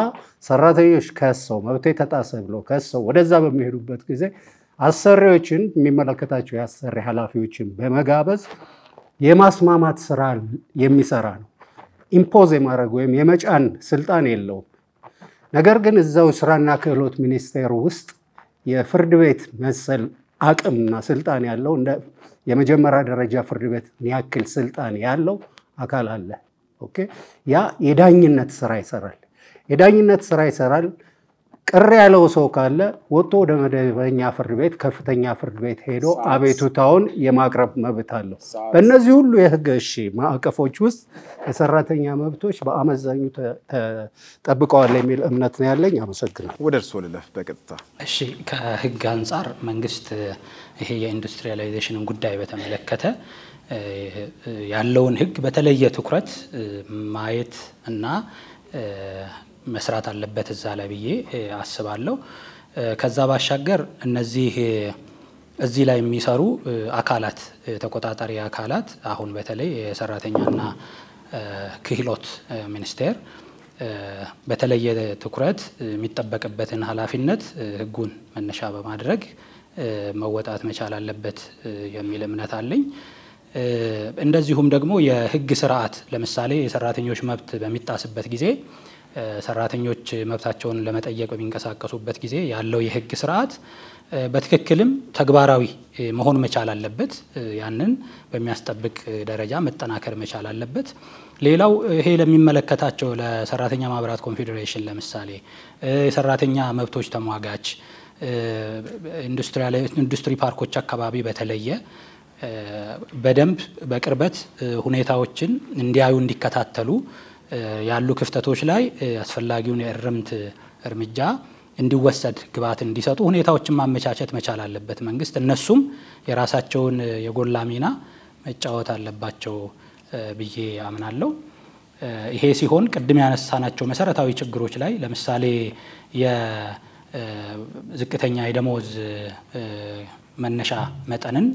ሰራተኞች ከሰው መብት ተጣሰ ብለው ከሰው ወደዛ በሚሄዱበት ጊዜ አሰሪዎችን የሚመለከታቸው የአሰሪ ኃላፊዎችን በመጋበዝ የማስማማት ስራ የሚሰራ ነው። ኢምፖዝ የማድረግ ወይም የመጫን ስልጣን የለውም። ነገር ግን እዛው ስራና ክህሎት ሚኒስቴር ውስጥ የፍርድ ቤት መሰል አቅምና ስልጣን ያለው እንደ የመጀመሪያ ደረጃ ፍርድ ቤት ያክል ስልጣን ያለው አካል አለ። ኦኬ ያ የዳኝነት ስራ ይሰራል። የዳኝነት ስራ ይሰራል። ቅር ያለው ሰው ካለ ወጥቶ ወደ መደበኛ ፍርድ ቤት ከፍተኛ ፍርድ ቤት ሄዶ አቤቱታውን የማቅረብ መብት አለው። በእነዚህ ሁሉ የህግ ማዕቀፎች ውስጥ የሰራተኛ መብቶች በአመዛኙ ተጠብቀዋል የሚል እምነት ነው ያለኝ። አመሰግናለሁ። ወደ እርስዎ ልለፍ በቀጥታ። እሺ፣ ከህግ አንጻር መንግስት ይሄ የኢንዱስትሪያላይዜሽንን ጉዳይ በተመለከተ ያለውን ህግ በተለየ ትኩረት ማየት እና መስራት አለበት እዛ ላይ ብዬ አስባለሁ። ከዛ ባሻገር እነዚህ እዚህ ላይ የሚሰሩ አካላት ተቆጣጣሪ አካላት አሁን በተለይ የሰራተኛና ክህሎት ሚኒስቴር በተለየ ትኩረት የሚጠበቅበትን ኃላፊነት ህጉን መነሻ በማድረግ መወጣት መቻል አለበት የሚል እምነት አለኝ። እንደዚሁም ደግሞ የህግ ስርዓት ለምሳሌ የሰራተኞች መብት በሚጣስበት ጊዜ ሰራተኞች መብታቸውን ለመጠየቅ በሚንቀሳቀሱበት ጊዜ ያለው የህግ ስርዓት በትክክልም ተግባራዊ መሆን መቻል አለበት። ያንን በሚያስጠብቅ ደረጃ መጠናከር መቻል አለበት። ሌላው ይሄ ለሚመለከታቸው ለሰራተኛ ማህበራት ኮንፌዴሬሽን ለምሳሌ የሰራተኛ መብቶች ተሟጋች ኢንዱስትሪ ፓርኮች አካባቢ በተለየ በደንብ በቅርበት ሁኔታዎችን እንዲያዩ እንዲከታተሉ ያሉ ክፍተቶች ላይ አስፈላጊውን የእርምት እርምጃ እንዲወሰድ ግብዓት እንዲሰጡ ሁኔታዎችን ማመቻቸት መቻል አለበት መንግስት። እነሱም የራሳቸውን የጎላ ሚና መጫወት አለባቸው ብዬ አምናለሁ። ይሄ ሲሆን ቅድም ያነሳናቸው መሰረታዊ ችግሮች ላይ ለምሳሌ የዝቅተኛ የደሞዝ መነሻ መጠንን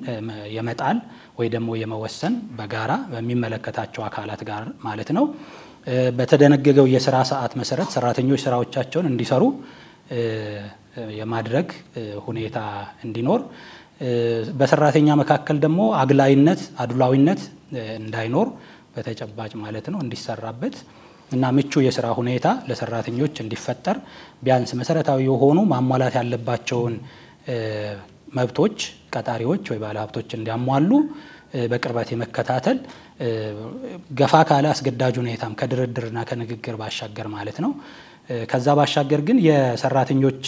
የመጣል ወይ ደግሞ የመወሰን በጋራ በሚመለከታቸው አካላት ጋር ማለት ነው በተደነገገው የሥራ ሰዓት መሰረት ሰራተኞች ስራዎቻቸውን እንዲሰሩ የማድረግ ሁኔታ እንዲኖር በሰራተኛ መካከል ደግሞ አድሏዊነት እንዳይኖር በተጨባጭ ማለት ነው እንዲሰራበት እና ምቹ የሥራ ሁኔታ ለሰራተኞች እንዲፈጠር ቢያንስ መሰረታዊ የሆኑ ማሟላት ያለባቸውን መብቶች ቀጣሪዎች ወይ ባለሀብቶች እንዲያሟሉ በቅርበት የመከታተል ገፋ ካለ አስገዳጅ ሁኔታም ከድርድርና ከንግግር ባሻገር ማለት ነው። ከዛ ባሻገር ግን የሰራተኞች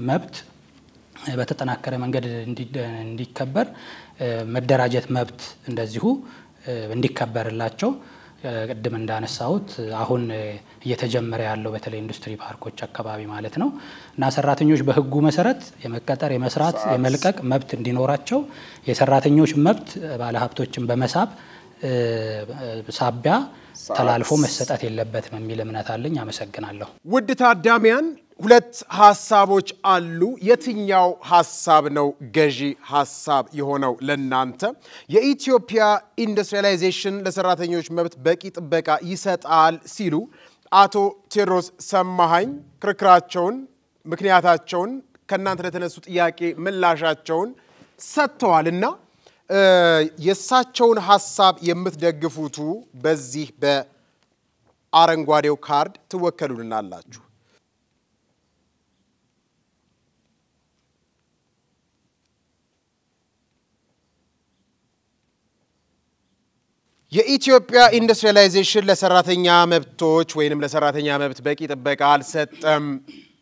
መብት በተጠናከረ መንገድ እንዲከበር መደራጀት መብት እንደዚሁ እንዲከበርላቸው ቅድም እንዳነሳሁት አሁን እየተጀመረ ያለው በተለይ ኢንዱስትሪ ፓርኮች አካባቢ ማለት ነው እና ሰራተኞች በህጉ መሰረት የመቀጠር የመስራት የመልቀቅ መብት እንዲኖራቸው የሰራተኞች መብት ባለሀብቶችን በመሳብ ሳቢያ ተላልፎ መሰጠት የለበትም የሚል እምነት አለኝ። አመሰግናለሁ። ውድ ታዳሚያን ሁለት ሐሳቦች አሉ። የትኛው ሐሳብ ነው ገዢ ሐሳብ የሆነው ለናንተ? የኢትዮጵያ ኢንዱስትሪያላይዜሽን ለሰራተኞች መብት በቂ ጥበቃ ይሰጣል ሲሉ አቶ ቴዎድሮስ ሰማሃኝ ክርክራቸውን ምክንያታቸውን ከናንተ ለተነሱ ጥያቄ ምላሻቸውን ሰጥተዋልና የሳቸውን ሐሳብ የምትደግፉቱ በዚህ በአረንጓዴው ካርድ ትወከሉልናላችሁ። የኢትዮጵያ ኢንዱስትሪያላይዜሽን ለሰራተኛ መብቶች ወይንም ለሰራተኛ መብት በቂ ጥበቃ አልሰጠም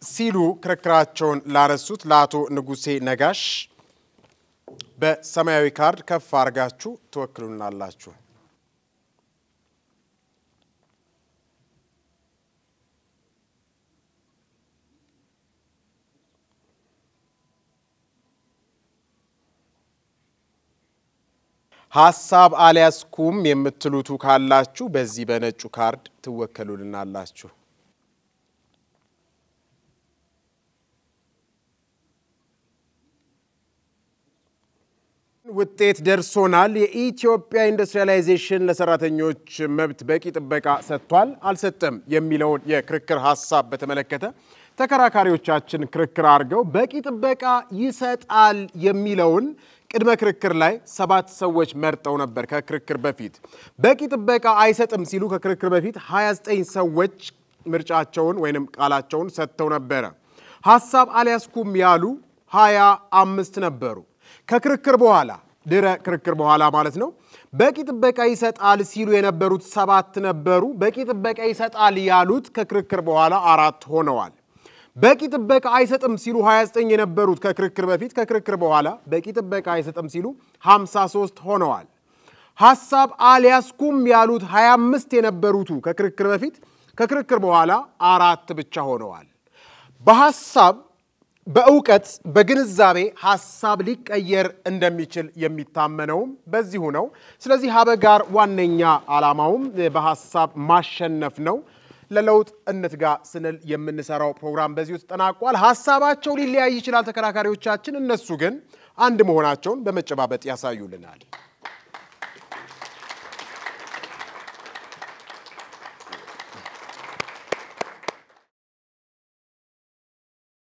ሲሉ ክርክራቸውን ላነሱት ለአቶ ንጉሴ ነጋሽ በሰማያዊ ካርድ ከፍ አድርጋችሁ ትወክሉናላችሁ። ሐሳብ አልያዝኩም የምትሉቱ ካላችሁ በዚህ በነጩ ካርድ ትወከሉልናላችሁ። ውጤት ደርሶናል። የኢትዮጵያ ኢንዱስትሪያላይዜሽን ለሰራተኞች መብት በቂ ጥበቃ ሰጥቷል አልሰጠም የሚለውን የክርክር ሐሳብ በተመለከተ ተከራካሪዎቻችን ክርክር አድርገው በቂ ጥበቃ ይሰጣል የሚለውን ቅድመ ክርክር ላይ 7 ሰዎች መርጠው ነበር። ከክርክር በፊት በቂ ጥበቃ አይሰጥም ሲሉ ከክርክር በፊት 29 ሰዎች ምርጫቸውን ወይንም ቃላቸውን ሰጥተው ነበር። ሐሳብ አልያዝኩም ያሉ 25 ነበሩ። ከክርክር በኋላ ድረ ክርክር በኋላ ማለት ነው በቂ ጥበቃ ይሰጣል ሲሉ የነበሩት 7 ነበሩ። በቂ ጥበቃ ይሰጣል ያሉት ከክርክር በኋላ 4 ሆነዋል። በቂ ጥበቃ አይሰጥም ሲሉ 29 የነበሩት ከክርክር በፊት ከክርክር በኋላ በቂ ጥበቃ አይሰጥም ሲሉ 53 ሆነዋል። ሐሳብ አልያዝኩም ያሉት 25 የነበሩት ከክርክር በፊት ከክርክር በኋላ 4 ብቻ ሆነዋል። በሐሳብ በእውቀት በግንዛቤ ሐሳብ ሊቀየር እንደሚችል የሚታመነውም በዚሁ ነው። ስለዚህ ሀበጋር ዋነኛ ዓላማውም በሐሳብ ማሸነፍ ነው። ለለውጥ እንትጋ ስንል የምንሰራው ፕሮግራም በዚሁ ተጠናቋል። ሐሳባቸው ሊለያይ ይችላል ተከራካሪዎቻችን፣ እነሱ ግን አንድ መሆናቸውን በመጨባበጥ ያሳዩልናል።